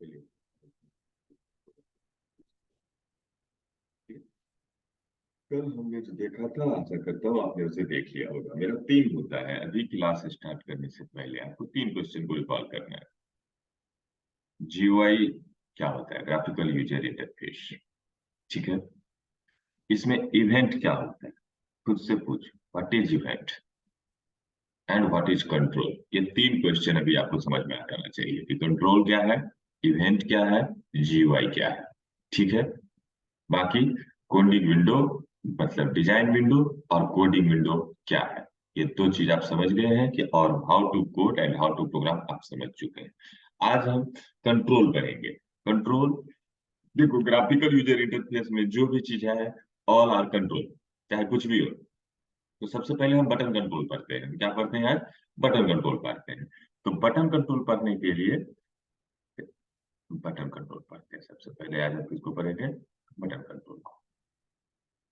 चलिए, कल हमने जो देखा था आशा करता हूँ आपने उसे देख लिया होगा। मेरा 3 होता है, अभी क्लास स्टार्ट करने से पहले आपको 3 क्वेश्चन को रिकॉल करना है। जीयूआई क्या होता है? Graphical user interface. ठीक है। इसमें इवेंट क्या होता है? खुद से पूछ, what is event and what is control. ये 3 क्वेश्चन अभी आपको समझ में आ जाना चाहिए कि कंट्रोल क्या है, इवेंट क्या है, जीयूआई क्या है। ठीक है। बाकी कोडिंग विंडो मतलब डिजाइन विंडो और कोडिंग विंडो क्या है, ये 2 चीज आप समझ गए हैं कि, और how to code and how to program आप समझ चुके हैं। आज हम कंट्रोल पढ़ेंगे। कंट्रोल, देखो ग्राफिकल यूजर इंटरफेस में जो भी चीज है ऑल आर कंट्रोल, चाहे कुछ भी हो। तो सबसे पहले हम बटन कंट्रोल पढ़ते हैं। क्या पढ़ते हैं आज? बटन कंट्रोल पढ़ते हैं। तो बटन कंट्रोल पढ़ने के लिए बटन कंट्रोल पढ़ते हैं। सबसे पहले आज हम किसको पढ़ेंगे? बटन कंट्रोल को।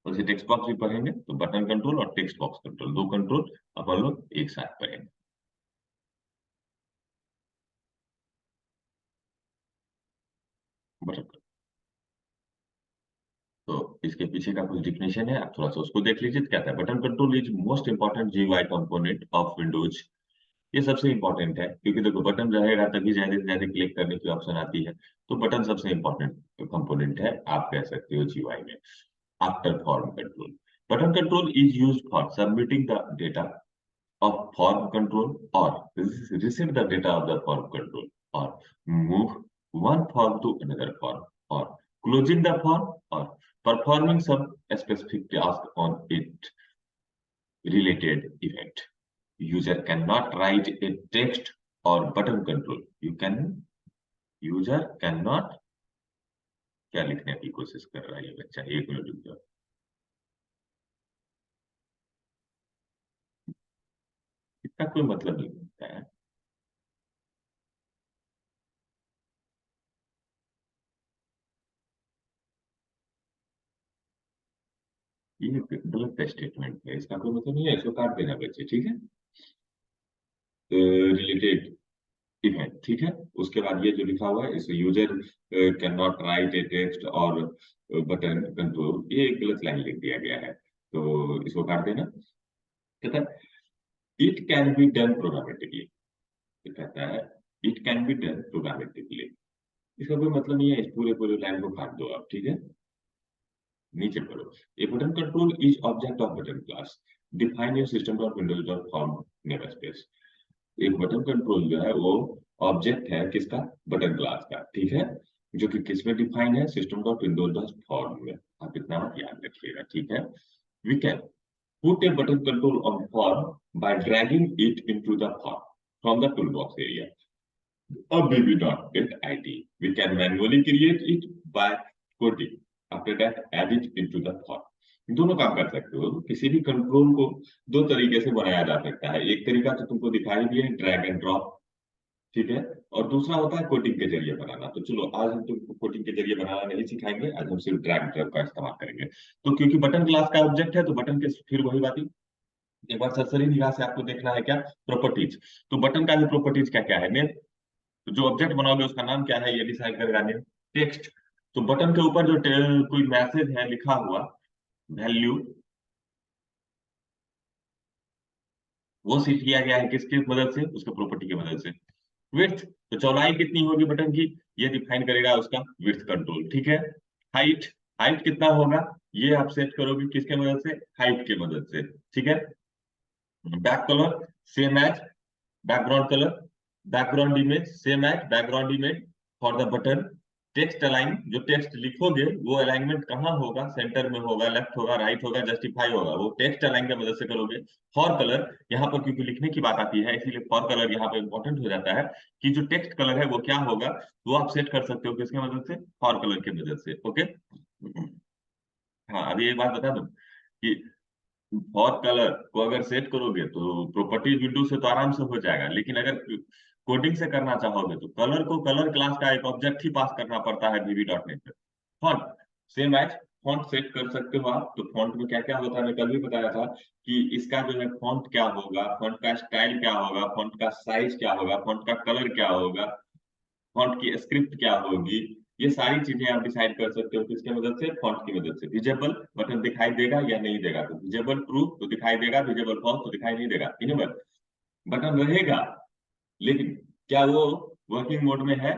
वैसे टेक्स्ट बॉक्स भी पढ़ेंगे, तो बटन कंट्रोल और टेक्स्ट बॉक्स कंट्रोल, 2 कंट्रोल अपन लोग एक साथ पढ़ेंगे। बटन कंट्रोल, तो इसके पीछे का कुछ डिफिनेशन है, आप थोड़ा सा उसको देख लीजिए। क्या था? Button control is most important GUI component of Windows. ये सबसे इंपॉर्टेंट है, क्योंकि देखो बटन रहेगा तभी ज्यादा से ज्यादा क्लिक करने की ऑप्शन आती है। तो बटन सबसे इंपॉर्टेंट कंपोनेंट है, आप कह सकते हो जीयूआई में। After form control, button control is used for submitting the data of form control or receive the data of the form control or move one form to another form or closing the form or performing some specific task on it related event. User cannot write a text or button control. User cannot, क्या लिखने की कोशिश कर रहा है ये बच्चा? 1 minute रुक जाओ। इसका कोई मतलब नहीं होता है। ये गलत स्टेटमेंट है, इसका कोई मतलब नहीं है, इसको काट देना बच्चे। ठीक है। रिलेटेड इवेंट, ठीक है। उसके बाद ये जो लिखा हुआ है, इस user can not right A text और बटन कंट्रोल, ये एक गलत लाइन लिख दिया गया है, तो इसको काट देना। कहता है it can be done programmatically. ये कहता है it can be done programmatically. इसका कोई मतलब नहीं है, इस पूरे पूरे लाइन को काट दो आप। ठीक है। नीचे पढ़ो। A button control is object of button class, define your system dot Windows dot form namespace. एक बटन कंट्रोल जो है वो ऑब्जेक्ट है किसका? बटन क्लास का। ठीक है। जो कि किसमें डिफाइन है? System dot Windows dot form में। आप इतना मत याद रखिएगा। ठीक है। We can put a button control on form by dragging it into the form from the tool box area of bb.get id. We can manually create it by coding. After that, add it into the form. दोनों काम कर सकते हो। किसी भी control को 2 तरीके से बनाया जा सकता है। एक तरीका तो तुमको दिखाई दिया है, ड्रैग एंड ड्रॉप। ठीक है। और दूसरा होता है कोडिंग के जरिए बनाना। तो चलो आज हम तुमको कोडिंग के जरिए बनाना नहीं सिखाएंगे, आज हम सिर्फ ड्रैग ड्रॉप का इस्तेमाल करेंगे। तो क्योंकि बटन क्लास का ऑब्जेक्ट है, तो बटन के फिर वही बात ही, एक बार सरसरी निगाह से आपको देखना है क्या? प्रॉपर्टीज। तो बटन का भी प्रॉपर्टीज क्या क्या है? तो जो ऑब्जेक्ट बनाओगे उसका नाम क्या है, ये डिसाइड करेगा नेम। टेक्स्ट, तो बटन के ऊपर जो कोई मैसेज है लिखा हुआ, वैल्यू, वो सेट किया गया है किसकी मदद से? उसके प्रॉपर्टी की मदद से। विड्थ, तो चौड़ाई कितनी होगी बटन की, ये डिफाइन करेगा उसका विड्थ कंट्रोल। ठीक है। हाइट, हाइट कितना होगा, ये आप सेट करोगे किसके मदद से? हाइट के मदद से। ठीक है। Back colour same as background colour, background image same as background image for the button. Text align, जो टेक्स्ट लिखोगे वो अलाइनमेंट कहाँ होगा? सेंटर में होगा, लेफ्ट होगा, राइट होगा, जस्टिफाई होगा, वो टेक्स्ट अलाइन की मदद से करोगे। फॉर कलर, यहाँ पर क्योंकि लिखने की बात आती है इसीलिए फॉर कलर यहाँ पे इंपॉर्टेंट हो जाता है कि जो टेक्स्ट कलर है वो क्या होगा, वो आप सेट कर सकते हो किसके मदद से? फॉर कलर की मदद से। ओके। हाँ, अभी एक बात बता दूं कि फॉर कलर को अगर सेट करोगे तो प्रॉपर्टीज विंडो से तो आराम से हो जाएगा, लेकिन अगर कोडिंग से करना चाहोगे तो कलर को कलर क्लास का एक ऑब्जेक्ट ही पास करना पड़ता है वीबी डॉट नेट पे। Font same as font set कर सकते हो आप। तो फॉन्ट में क्या क्या होता है, मैं कल भी बताया था कि इसका जो है फॉन्ट क्या होगा, फॉन्ट का स्टाइल क्या होगा, फॉन्ट का साइज क्या होगा, फॉन्ट का कलर क्या होगा। फॉन्ट की स्क्रिप्ट क्या होगी, ये सारी चीजें आप डिसाइड कर सकते हो किसके मदद से, फॉन्ट की मदद से। विजिबल बटन दिखाई देगा या नहीं देगा, तो विजिबल ट्रू तो दिखाई देगा, विजिबल फॉल्स तो दिखाई नहीं देगा। इनेबल बटन रहेगा, लेकिन क्या वो वर्किंग मोड में है?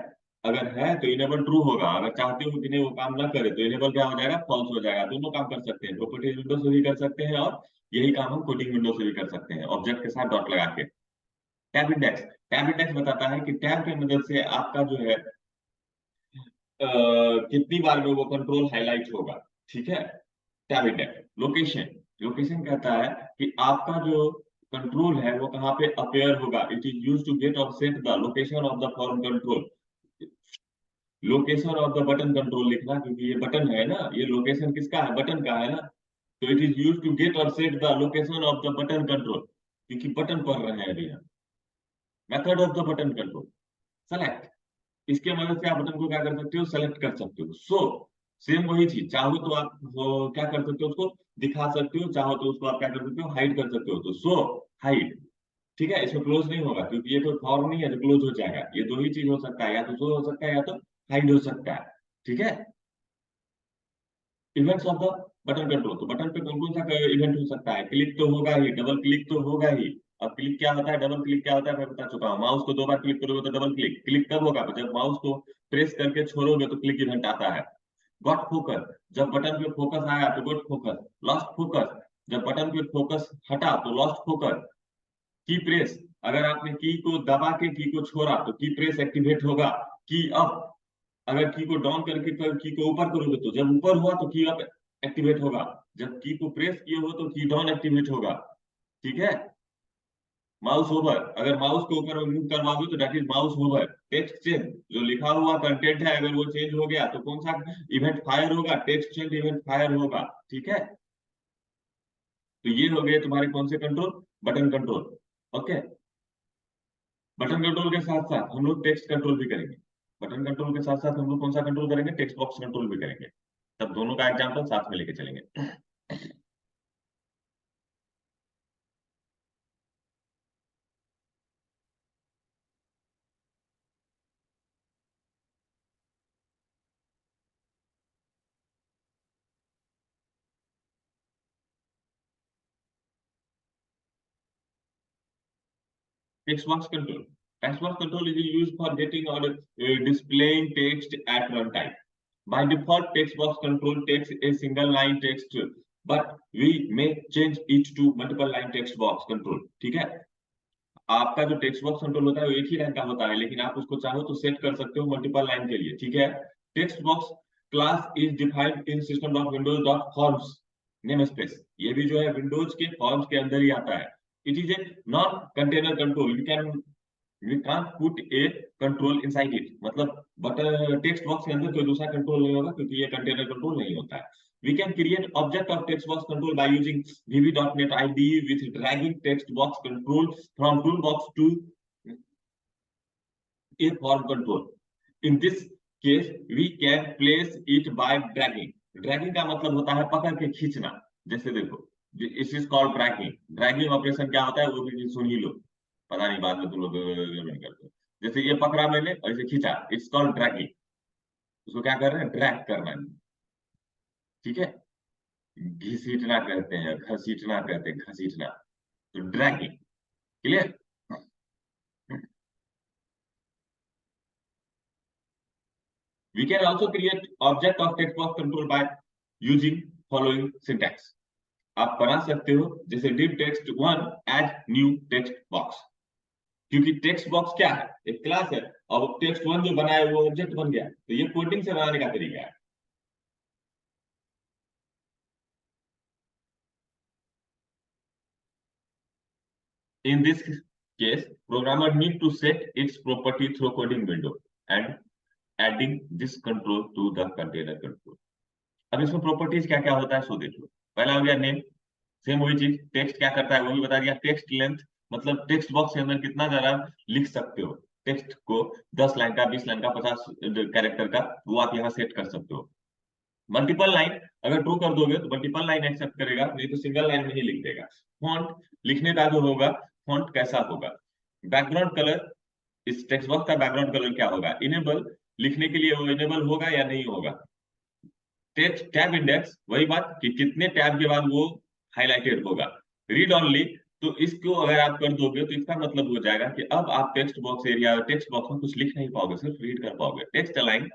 अगर है तो इनेबल ट्रू होगा, अगर चाहते हो कि नहीं वो काम ना करे तो इनेबल क्या हो जाएगा, फॉल्स हो जाएगा। दोनों काम कर सकते हैं, प्रॉपर्टीज विंडो से भी कर सकते हैं और यही काम हम कोडिंग विंडो से भी कर सकते हैं, ऑब्जेक्ट के साथ डॉट लगा के। टैब इंडेक्स, टैब इंडेक्स बताता है कि टैब की मदद से आपका जो है कितनी बार में वो कंट्रोल हाईलाइट होगा। ठीक है, टैब इंडेक्स। लोकेशन, लोकेशन कहता है कि आपका जो कंट्रोल है वो कहाँ पे अपेयर होगा। It is use to get और set the location of the form control. Location of the button control लिखना, क्योंकि ये बटन है ना, ये लोकेशन किसका है, बटन का है ना। तो it is use to get और set the location of the button control, क्योंकि बटन पढ़ रहे हैं अभी हम। Method of the button control, select, इसके मदद से आप बटन को क्या कर सकते हो, सेलेक्ट कर सकते हो। सो सेम वही चीज, चाहो तो आप वो क्या कर सकते हो, उसको दिखा सकते हो, चाहो तो उसको आप क्या कर सकते हो, हाइड कर सकते हो। तो सो हाइड, ठीक है, इसमें क्लोज नहीं होगा क्योंकि ये कोई फॉर्म नहीं है जो क्लोज हो जाएगा। ये दो ही चीज हो सकता है, या तो शो हो सकता है या तो हाइड हो सकता है। ठीक है। Events of the button control, तो बटन पे कौन कौन सा इवेंट हो सकता है, क्लिक तो होगा ही, डबल क्लिक तो होगा ही। अब क्लिक क्या होता है, डबल क्लिक क्या होता है, मैं बता चुका हूँ। माउस को दो बार क्लिक करोगे तो डबल क्लिक। क्लिक कब होगा, जब माउस को प्रेस करके छोड़ोगे तो क्लिक इवेंट आता है। गॉट फोकस, जब बटन पे फोकस आया तो गॉट फोकस। लॉस्ट फोकस, जब बटन पे फोकस हटा तो लॉस्ट फोकस। की प्रेस, अगर आपने की को दबा के की को छोड़ा तो की प्रेस एक्टिवेट होगा। की अप, अगर की को डाउन करके की को ऊपर करोगे तो जब ऊपर हुआ तो की अप एक्टिवेट होगा। जब की को प्रेस किए हो तो की डाउन एक्टिवेट होगा। ठीक है। माउस ओवर, अगर माउस को ऊपर मूव करवाओगे तो that is mouse over. Text change, जो लिखा हुआ कंटेंट है अगर वो चेंज हो गया तो कौन सा इवेंट फायर होगा, टेक्स्ट चेंज इवेंट फायर होगा। ठीक है। तो ये हो गए तुम्हारे कौन से control, button control. Okay. Button control के साथ साथ हम लोग टेक्स्ट कंट्रोल भी करेंगे। बटन कंट्रोल के साथ साथ हम लोग कौन सा कंट्रोल करेंगे, टेक्स्ट बॉक्स कंट्रोल भी करेंगे। तब दोनों का एग्जांपल साथ में लेके चलेंगे। Text box control. Text box control is used for getting or displaying text at runtime. By default, text box control takes a single line text, but we may change it to multiple line text box control. ठीक है। आपका जो text box control होता है वो एक ही line का होता है, लेकिन आप उसको चाहो तो सेट कर सकते हो मल्टीपल लाइन के लिए। ठीक है। Text box class is defined in system dot Windows dot forms name space. ये भी जो है विंडोज के फॉर्म्स के अंदर ही आता है। It is a non container control, you can we can't put a control inside it, मतलब बट टेक्स्ट बॉक्स के अंदर कोई दूसरा कंट्रोल नहीं होगा क्योंकि ये कंटेनर कंट्रोल नहीं होता है। We can create object of text box control by using vb.net IDE with dragging text box control from toolbox to a form control. In this case, we can place it by dragging. Dragging का मतलब होता है पकड़ के खींचना। जैसे देखो, इस is called dragging. Dragging operation क्या होता है वो भी सुन ही लो, पता नहीं बाद में तुम लोग नहीं करते। जैसे ये पकड़ा मैंने और इसे खींचा, इट्स कॉल्ड ड्रैगिंग। उसको क्या कर रहे हैं, ड्रैग करना है। ठीक है। घसीटना कहते हैं, घसीटना कहते हैं, घसीटना। तो dragging, clear. We can also create object of text box control by using following syntax. आप बना सकते हो जैसे div text one add new text box, क्योंकि टेक्स्ट बॉक्स क्या है, एक क्लास है, और टेक्स्ट वन जो बना है वो ऑब्जेक्ट बन गया, तो ये कोडिंग से बनाने का तरीका है। In this case, programmer need to set its property through coding window and adding this control to the container control. अब इसमें प्रॉपर्टीज क्या क्या होता है सो देख लो। पहला हो गया नेम, सेम वही चीज। टेक्स्ट क्या करता है वो भी बता दिया। टेक्स्ट लेंथ, मतलब टेक्स्ट बॉक्स के अंदर कितना ज्यादा लिख सकते हो टेक्स्ट को, 10 लाइन का, 20 लाइन का, 50 कैरेक्टर का, वो आप यहाँ सेट कर सकते हो। मल्टीपल लाइन, अगर ट्रू कर दोगे तो मल्टीपल लाइन एक्सेप्ट करेगा, नहीं तो सिंगल लाइन में ही लिख देगा। फॉन्ट, लिखने का जो होगा फॉन्ट कैसा होगा। बैकग्राउंड कलर, इस टेक्स्ट बॉक्स का बैकग्राउंड कलर क्या होगा? इनेबल लिखने के लिए वो इनेबल होगा या नहीं होगा? टेक्स्ट टैब इंडेक्स, वही बात कि कितने टैब के बाद वो हाईलाइटेड होगा। रीड ऑनली, तो इसको अगर आप कर दोगे तो इसका मतलब हो जाएगा कि अब आप text box area, text box में कुछ लिख नहीं पाओगे, सिर्फ रीड कर पाओगे। टेक्स्ट अलाइन,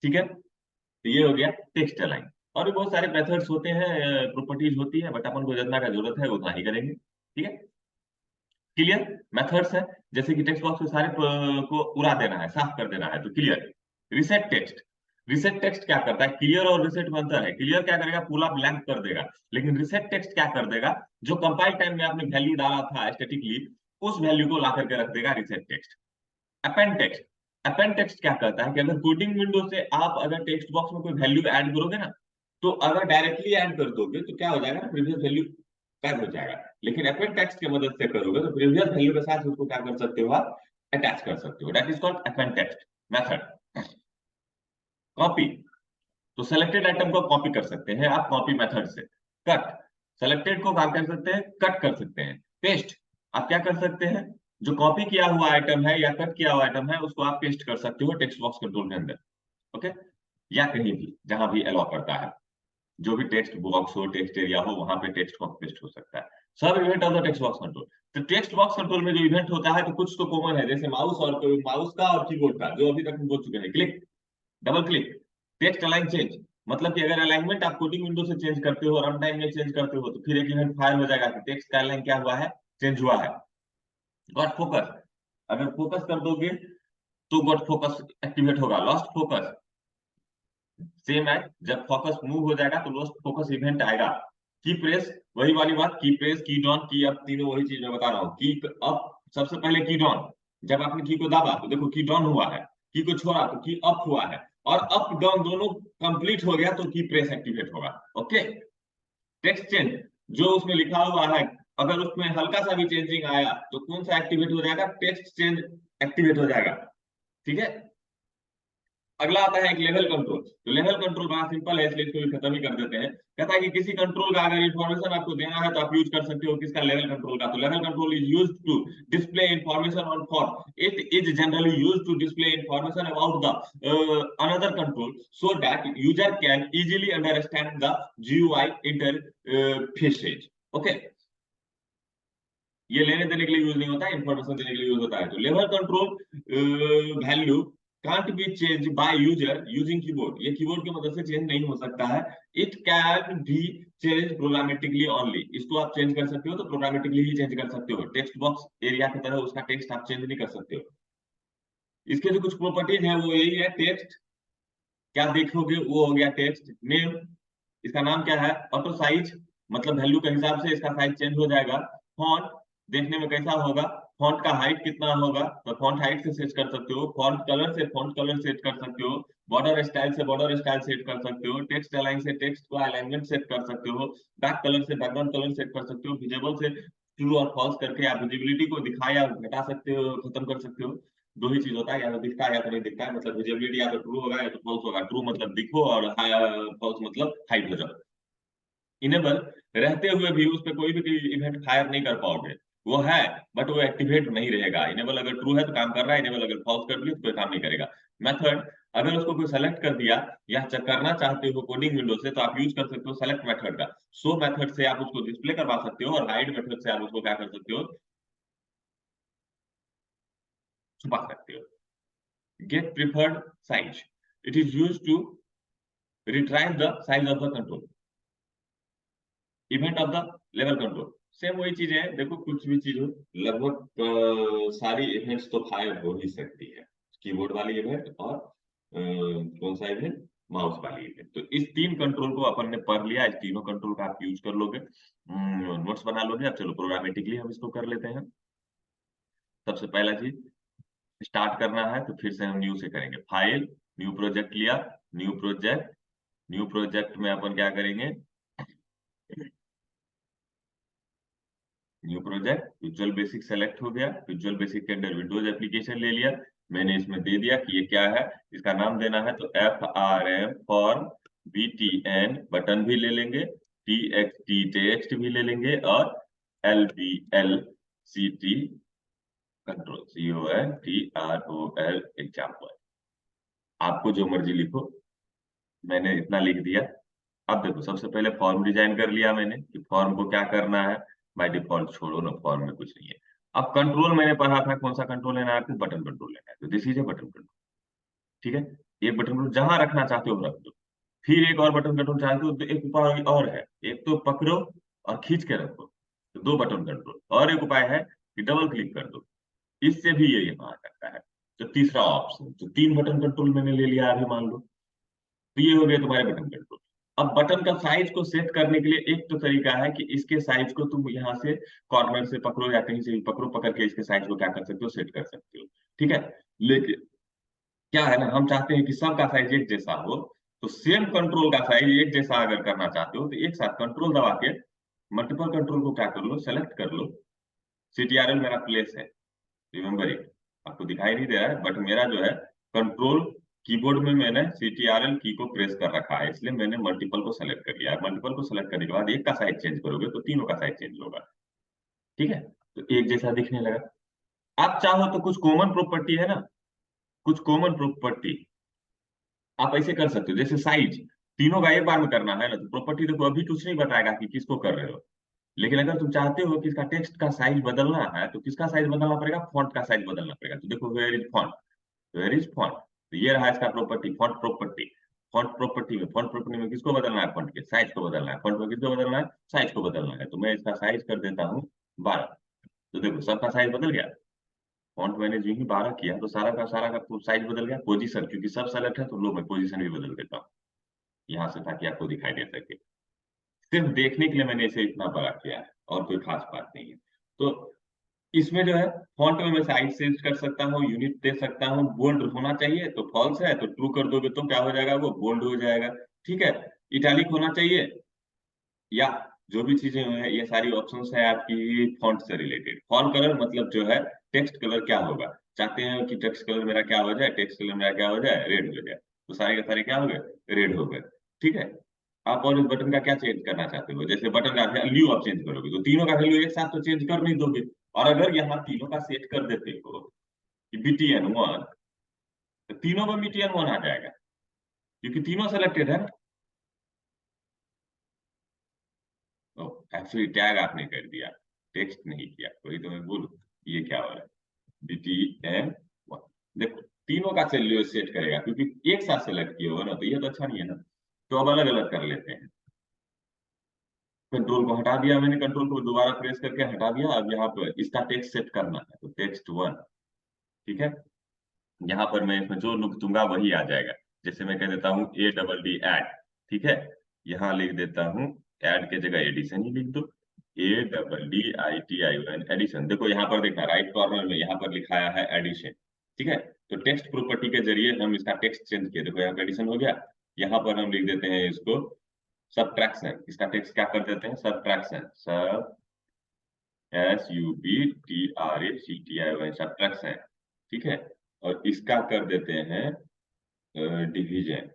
ठीक है, तो ये हो गया टेक्स्ट अलाइन। और भी बहुत सारे मेथड्स होते हैं, प्रॉपर्टीज होती है, बट अपन को जितना का जरूरत है उतना ही करेंगे, ठीक है। क्लियर मेथड्स है, जैसे कि टेक्स्ट बॉक्स के सारे को उड़ा देना है, साफ कर देना है, तो clear. Reset text, reset text क्या करता है? क्लियर और रिसेट में अंतर है। क्लियर क्या करेगा? पूरा ब्लैंक कर देगा, लेकिन रिसेट टेक्स्ट क्या कर देगा? जो कंपाइल टाइम में आपने वैल्यू डाला था स्टैटिकली, उस वैल्यू को ला करके रख देगा reset text. Append text, append text क्या करता है कि अगर कोडिंग विंडो से आप अगर टेक्स्ट बॉक्स में कोई वैल्यू ऐड करोगे ना, तो अगर डायरेक्टली ऐड कर दोगे तो क्या हो जाएगा ना, प्रीवियस वैल्यू गायब हो जाएगा। लेकिन अपेंड टेक्स्ट की मदद से करोगे तो प्रीवियस वैल्यू के साथ उसको क्या कर सकते हो आप? अटैच कर सकते हो। That is called append text method. Copy, तो सेलेक्टेड आइटम को कॉपी कर सकते हैं आप कॉपी मेथड से। कट, सेलेक्टेड को क्या कर सकते हैं? कट कर सकते हैं। पेस्ट, आप क्या कर सकते हैं? जो कॉपी किया हुआ आइटम है या कट किया हुआ आइटम है उसको आप पेस्ट कर सकते हो टेक्स्ट बॉक्स कंट्रोल के अंदर, ओके, या कहीं भी जहां भी अलाउ करता है। जो भी टेक्स्ट बॉक्स हो, टेक्स्ट एरिया हो, वहां पे टेक्स्ट बॉक्स पेस्ट हो सकता है। सब event of the text box control. तो टेक्स्ट बॉक्स कंट्रोल में जो इवेंट होता है तो कुछ तो कॉमन है, जैसे माउस और माउस का और कीबोर्ड का, जो अभी तक हम बोल चुके हैं। Click, double click, text align change, मतलब कि अगर अलाइनमेंट आप कोडिंग विंडो से चेंज करते हो, रन टाइम में चेंज करते हो, तो फिर एक इवेंट फायर हो जाएगा कि टेक्स्ट का अलाइन क्या हुआ है? चेंज हुआ है। गॉट फोकस, अगर फोकस कर दोगे तो गॉट फोकस एक्टिवेट होगा। लॉस्ट फोकस, सेम है, जब फोकस मूव हो जाएगा तो लॉस्ट फोकस इवेंट आएगा। की प्रेस, वही वाली बात, की प्रेस, की डाउन, की अप, तीनों वही चीज मैं बता रहा हूँ। की अप, सबसे पहले की डाउन, जब आपने की को दाबा तो देखो की डाउन हुआ है, की को छोड़ा तो की अप हुआ है, और अप डाउन दोनों कंप्लीट हो गया तो की प्रेस एक्टिवेट होगा, ओके। टेक्स्ट चेंज, जो उसमें लिखा हुआ है, अगर उसमें हल्का सा भी चेंजिंग आया तो कौन सा एक्टिवेट हो जाएगा? टेक्स्ट चेंज एक्टिवेट हो जाएगा, ठीक है। अगला आता है एक लेवल कंट्रोल। तो लेवल कंट्रोल बड़ा सिंपल है, इसलिए इसको भी खत्म ही कर देते हैं। कहता है कि किसी कंट्रोल का अगर इंफॉर्मेशन आपको देना है तो आप यूज कर सकते हो किसका? लेवल कंट्रोल का। तो लेवल control is used to display information on form. It is generally used to display information about the another control so that user can easily understand the GUI interfaces, okay. ये लेने देने के लिए use नहीं होता है, इंफॉर्मेशन देने के लिए यूज होता है। तो लेवल control value can't be change by user using keyboard, ये कीबोर्ड की मदद से चेंज नहीं हो सकता है। It can be change programmatically only, इसको आप चेंज कर सकते हो तो प्रोग्रामेटिकली ही चेंज कर सकते हो। टेक्स्ट बॉक्स एरिया की तरह उसका टेक्स्ट आप चेंज नहीं कर सकते हो। इसके जो कुछ प्रॉपर्टीज है वो यही है। टेक्स्ट क्या देखोगे वो हो गया टेक्स्ट नेम, इसका नाम क्या है? ऑटो साइज, मतलब वैल्यू के हिसाब से इसका साइज चेंज हो जाएगा। फॉन्ट, देखने में कैसा होगा? फॉन्ट का हाइट कितना होगा तो फॉन्ट हाइट से सेट कर सकते हो। फॉन्ट कलर से फॉन्ट कलर सेट कर सकते हो। बॉर्डर स्टाइल से बॉर्डर स्टाइल सेट कर सकते हो। टेक्स्ट अलाइन से टेक्स्ट को अलाइनमेंट सेट कर सकते हो। बैक कलर से बैकग्राउंड कलर सेट कर सकते हो। विजिबल से ट्रू और फॉल्स करके आप विजिबिलिटी को दिखा या घटा सकते हो, खत्म कर सकते हो। दो ही चीज होता है, या तो दिखता है या तो नहीं दिखता है, मतलब विजिबिलिटी या तो ट्रू होगा या तो फॉल्स होगा। ट्रू मतलब दिखो और फॉल्स मतलब हाइड हो जाओ। इनेबल, रहते हुए भी उस पर कोई भी इवेंट फायर नहीं कर पाओगे, वो है बट वो एक्टिवेट नहीं रहेगा। इनेबल अगर ट्रू है तो काम कर रहा है, इनेबल अगर फॉल्स कर दिया तो कोई काम नहीं करेगा। मेथड, अगर उसको कोई सेलेक्ट कर दिया या करना चाहते हो कोडिंग विंडो से तो आप यूज कर सकते हो सेलेक्ट मेथड का। सो मेथड से आप उसको डिस्प्ले करवा सकते हो, और हाइड मेथड से आप उसको क्या कर सकते हो? छुपा सकते हो। Get preferred size, it is use to retrieve the size of the control. Event of the level control, same वही चीज है। देखो कुछ भी चीज हो, लगभग सारी इवेंट्स तो फायर हो ही सकती है। कीबोर्ड वाली इवेंट और कौन सा इवेंट? माउस वाली इवेंट। तो इस तीन कंट्रोल को अपन ने पढ़ लिया, इस तीनों कंट्रोल का आप यूज कर लोगे, नोट्स बना लोगे। अब चलो प्रोग्रामेटिकली हम इसको कर लेते हैं। सबसे पहला चीज, स्टार्ट करना है तो फिर से हम न्यू से करेंगे। फाइल, न्यू प्रोजेक्ट लिया, न्यू प्रोजेक्ट, न्यू प्रोजेक्ट में अपन क्या करेंगे? New project, visual basic select हो गया। विजुअल बेसिक के अंदर विंडोज एप्लीकेशन ले लिया। मैंने इसमें दे दिया कि ये क्या है, इसका नाम देना है तो FRM फॉर्म, BTN बटन भी ले लेंगे, TXT टेक्स्ट भी ले लेंगे, और LBLCT कंट्रोल, CONTROL एग्जाम्पल। आपको जो मर्जी लिखो, मैंने इतना लिख दिया। अब देखो, सबसे पहले फॉर्म डिजाइन कर लिया मैंने कि फॉर्म को क्या करना है। बाय डिफॉल्ट छोड़ो ना, फॉर्म में कुछ नहीं है। अब कंट्रोल मैंने पढ़ा था, कौन सा कंट्रोल लेना है आपको, बटन कंट्रोल लेना है, तो this is a button control. ठीक है, ये बटन कंट्रोल जहां रखना चाहते हो रख दो। फिर एक और बटन कंट्रोल चाहते हो तो एक उपाय और है, एक तो पकड़ो और खींच के रखो, तो दो बटन कंट्रोल। और एक उपाय है कि डबल क्लिक कर दो, इससे भी ये यहाँ आ सकता है। तो तीसरा ऑप्शन, तो तीन बटन कंट्रोल मैंने ले लिया अभी मान लो। तो ये हो गया तुम्हारे बटन कंट्रोल। अब बटन का साइज को सेट करने के लिए एक तो तरीका है कि इसके साइज को तुम यहाँ से कॉर्नर से पकड़ो या कहीं से भी पकड़ो, पकड़ के इसके साइज को क्या कर सकते हो, सेट कर सकते हो। ठीक है, लेकिन क्या है ना, हम चाहते हैं कि सबका साइज एक जैसा हो। तो सेम कंट्रोल का साइज एक जैसा अगर करना चाहते हो तो एक साथ कंट्रोल दबा के मल्टीपल कंट्रोल को क्या कर लो, सेलेक्ट कर लो। CTRL मेरा प्लेस है, रिमेम्बर इट। आपको दिखाई नहीं दे रहा है बट मेरा जो है कंट्रोल कीबोर्ड में मैंने CTRL की को प्रेस कर रखा है, इसलिए मैंने मल्टीपल को सेलेक्ट कर लिया। मल्टीपल को सेलेक्ट करने के बाद एक का साइज चेंज करोगे तो तीनों का साइज चेंज होगा। ठीक है, तो एक जैसा दिखने लगा। आप चाहो तो कुछ कॉमन प्रॉपर्टी है ना, कुछ कॉमन प्रॉपर्टी आप ऐसे कर सकते हो, जैसे साइज तीनों का एक बार में करना है ना, तो प्रॉपर्टी देखो अभी कुछ नहीं बताएगा कि किसको कर रहे हो। लेकिन अगर तुम चाहते हो कि इसका टेक्स्ट का साइज बदलना है तो किसका साइज बदलना पड़ेगा, फॉन्ट का साइज बदलना पड़ेगा। तो देखो where is font, where is font, तो ये रहा इसका property, font property. Font property में किसको बदलना है, फॉन्ट के साइज को बदलना है। फॉन्ट में किसको बदलना है, साइज को बदलना है। तो मैं इसका साइज कर देता हूँ 12। तो देखो सबका साइज बदल गया। फॉन्ट मैंने जो ही 12 किया तो सारा का साइज बदल गया। पोजीशन क्योंकि सब सेलेक्ट है तो लो मैं पोजीशन भी बदल देता हूँ यहाँ से, ताकि आपको दिखाई दे सके। सिर्फ देखने के लिए मैंने इसे इतना बड़ा किया है, और कोई खास बात नहीं है। तो इसमें जो है फॉन्ट में मैं साइज चेंज कर सकता हूँ, यूनिट दे सकता हूँ। बोल्ड होना चाहिए तो फॉल्स है, तो ट्रू कर दोगे तो क्या हो जाएगा, वो बोल्ड हो जाएगा। ठीक है, इटैलिक होना चाहिए, या जो भी चीजें हैं, ये सारी ऑप्शंस है आपकी फॉन्ट से रिलेटेड। फॉन्ट कलर मतलब जो है टेक्स्ट कलर क्या होगा, चाहते हैं कि टेक्स्ट कलर मेरा क्या हो जाए, टेक्स्ट कलर मेरा क्या हो जाए, रेड हो जाए। तो सारे के सारे क्या हो गए, रेड हो गए। ठीक है, आप और इस बटन का क्या चेंज करना चाहते हो, जैसे बटन का वैल्यू आप चेंज करोगे तो तीनों का वैल्यू एक साथ तो चेंज कर नहीं दोगे। और अगर यहाँ तीनों का सेट कर देते हो कि BTN1, तो तीनों में BTN1 आ जाएगा, क्योंकि तीनों सेलेक्टेड है। एक्चुअली टैग आपने कर दिया, टेक्स्ट नहीं किया, वही तो मैं बोलूं ये क्या हो रहा है। BTN1, देखो तीनों का वैल्यू सेट करेगा, क्योंकि एक साथ सेलेक्ट किए हो ना, तो ये तो अच्छा नहीं है ना। तो अब अलग अलग कर लेते हैं। कंट्रोल को हटा दिया मैंने, कंट्रोल को दोबारा प्रेस करके हटा दिया। अब यहाँ पर इसका टेक्स्ट सेट करना है, तो टेक्स्ट 1। ठीक है, यहाँ पर मैं इसमें जो लुक दूंगा वही आ जाएगा। जैसे मैं कह देता हूँ ADD ऐड। ठीक है, यहाँ लिख देता हूँ, ऐड के जगह एडिशन ही लिख दो। ADDITION addition. देखो यहाँ पर देखना, राइट कॉर्नर में यहाँ पर लिखाया है एडिशन। ठीक है, तो टेक्स्ट प्रॉपर्टी के जरिए हम इसका टेक्स्ट चेंज किए। देखो यहाँ पर एडिशन हो गया। यहाँ पर हम लिख देते हैं इसको सबट्रैक्शन। इसका टेक्स्ट क्या कर देते हैं, सबट्रैक्शन, सब SUBTRACTION, सबट्रैक्शन। ठीक है, और इसका कर देते हैं डिवीजन।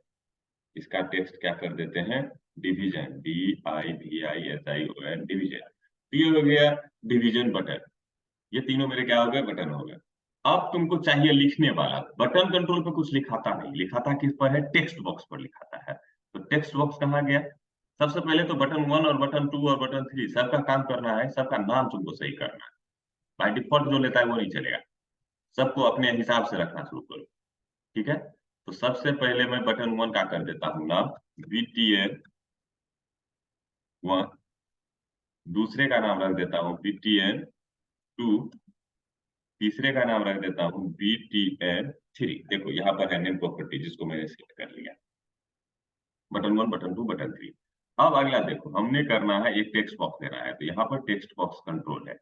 इसका टेक्स्ट क्या कर देते हैं, डिवीजन, DIVISION, डिवीजन। ये हो गया डिवीजन बटन। ये तीनों मेरे क्या हो गए, बटन हो गए। अब तुमको चाहिए लिखने वाला। बटन कंट्रोल पे कुछ लिखाता नहीं, लिखाता किस पर है, टेक्स्ट बॉक्स पर लिखाता है। तो टेक्स्ट बॉक्स कहाँ गया, सबसे पहले तो बटन 1 और बटन 2 और बटन 3 सबका काम करना है, सबका नाम तुमको सही करना है। बाय डिफॉल्ट जो लेता है वो नहीं चलेगा, सबको अपने हिसाब से रखना शुरू करो। ठीक है, तो सबसे पहले मैं बटन 1 का कर देता हूँ नाम BTN1। दूसरे का नाम रख देता हूँ BTN2। तीसरे का नाम रख देता हूँ BTN3। देखो यहाँ पर है नेम प्रॉपर्टी जिसको मैंने सेट कर लिया, बटन 1, बटन 2, बटन 3। अब अगला देखो, हमने करना है एक टेक्स्ट बॉक्स देना है, तो यहाँ पर टेक्स्ट बॉक्स कंट्रोल है।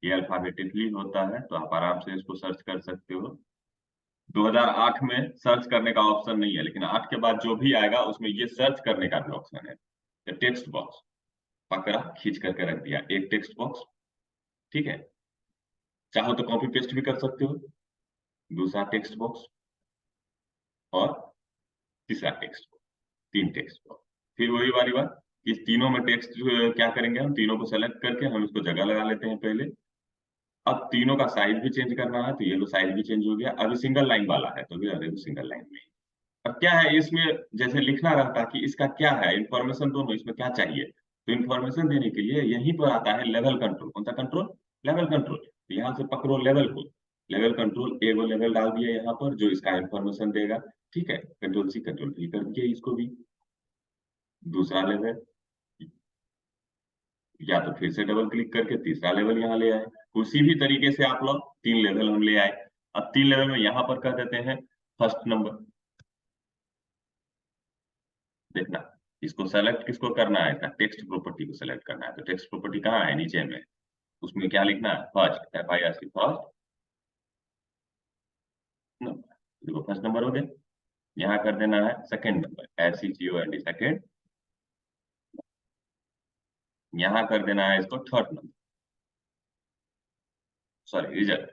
ये अल्फाबेटिकली होता है, तो आप आराम से इसको सर्च कर सकते हो। 2008 में सर्च करने का ऑप्शन नहीं है, लेकिन 8 के बाद जो भी आएगा उसमें ये सर्च करने का भी ऑप्शन है। तो टेक्स्ट बॉक्स पकड़ा, खींच करके रख दिया, एक टेक्स्ट बॉक्स। ठीक है, चाहो तो कॉपी पेस्ट भी कर सकते हो, दूसरा टेक्स्ट बॉक्स और तीसरा टेक्स्ट बॉक्स, 3 टेक्स्ट बॉक्स। फिर वही वाली बात, इस तीनों में टेक्स्ट क्या करेंगे, हम तीनों को सेलेक्ट करके हम इसको जगह लगा लेते हैं पहले। अब तीनों का साइज भी चेंज करना है, तो ये लो साइज भी चेंज हो गया। अभी सिंगल लाइन वाला है तो भी अरे सिंगल लाइन में। अब क्या है इसमें, जैसे लिखना रहता कि इसका क्या है इंफॉर्मेशन, दोनों इसमें क्या चाहिए, तो इंफॉर्मेशन देने के लिए यहीं पर आता है लेवल कंट्रोल। कौन सा कंट्रोल? Level control. तो यहाँ से पकड़ो लेवल को, लेवल कंट्रोल एगो लेवल डाल दिया यहाँ पर जो इसका इंफॉर्मेशन देगा। ठीक है, कंट्रोल सी कंट्रोल भी कर दिए इसको भी। दूसरा लेवल, या तो फिर से डबल क्लिक करके तीसरा लेवल यहाँ ले आए। उसी भी तरीके से आप लोग 3 लेवल हम ले आए। अब 3 लेवल में यहाँ पर कर देते हैं फर्स्ट नंबर। देखना, इसको सेलेक्ट किसको करना है, इसका टेक्स्ट प्रॉपर्टी को सेलेक्ट करना है। तो टेक्स्ट प्रॉपर्टी कहाँ है? नीचे में। उसमें क्या लिखना है? First, FIRST first number. देखो फर्स्ट नंबर हो गया। यहाँ कर देना है सेकंड नंबर, SECOND सेकंड। यहाँ कर देना है इसको थर्ड नंबर, सॉरी रिजल्ट।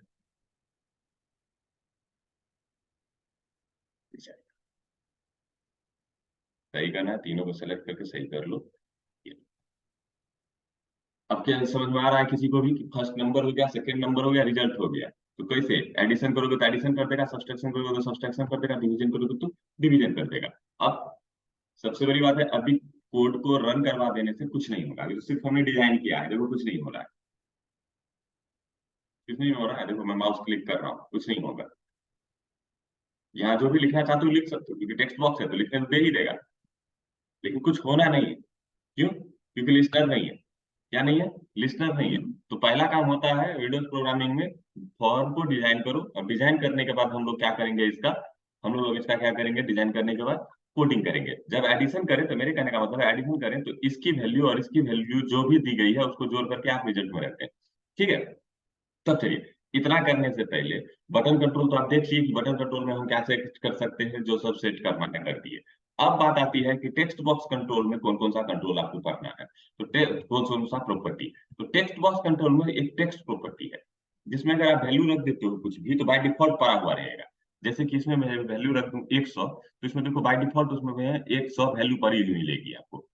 सही करना है, तीनों को सेलेक्ट करके सही कर लो। अब क्या समझ में आ रहा है किसी को भी कि फर्स्ट नंबर हो गया, सेकंड नंबर हो गया, रिजल्ट हो गया। तो कैसे एडिशन करोगे तो एडिशन कर देगा, सब्सट्रैक्शन करोगे तो सब्सट्रैक्शन कर देगा, डिवीजन करोगे तो डिवीजन कर देगा। अब सबसे बड़ी बात है, अभी कोड को रन करवा देने से कुछ नहीं होगा, अभी तो सिर्फ हमने डिजाइन किया है। देखो कुछ नहीं हो रहा है, कुछ नहीं हो रहा है। देखो मैं माउस क्लिक कर रहा हूँ, कुछ नहीं होगा। यहाँ जो भी लिखना चाहते हो लिख सकते हो, क्योंकि टेक्स्ट बॉक्स है तो लिखने तो दे ही देगा, लेकिन कुछ होना नहीं है। क्यों? क्योंकि लिस्टर नहीं है। क्या नहीं है? लिस्टर नहीं है। तो पहला काम होता है विंडोज प्रोग्रामिंग में, फॉर्म को डिजाइन करो, और डिजाइन करने के बाद हम लोग क्या करेंगे इसका, हम लोग इसका क्या करेंगे, डिजाइन करने के बाद कोडिंग करेंगे। जब एडिशन करें, तो मेरे कहने का मतलब है एडिशन करें तो इसकी वैल्यू और इसकी वैल्यू जो भी दी गई है उसको जोड़ करके आप रिजल्ट में रखते हैं। ठीक है, तब चलिए, इतना करने से पहले बटन कंट्रोल तो आप देखिए कि बटन कंट्रोल में हम क्या सेट कर सकते हैं, जो सब सेट करना है कर दिए। अब बात आती है कि टेक्स्ट बॉक्स कंट्रोल में कौन कौन सा कंट्रोल आपको करना है। तो कौन कौन सा प्रॉपर्टी, तो टेक्स्ट बॉक्स कंट्रोल में एक टेक्स्ट प्रॉपर्टी है, जिसमें अगर आप वैल्यू रख देते हो कुछ भी तो बाय डिफॉल्ट पड़ा हुआ रहेगा। जैसे कि इसमें मैं वैल्यू रख दूं 100, तो इसमें देखो बाय डिफॉल्ट उसमें मैं 100 वैल्यू पड़ी हुई मिलेगी आपको।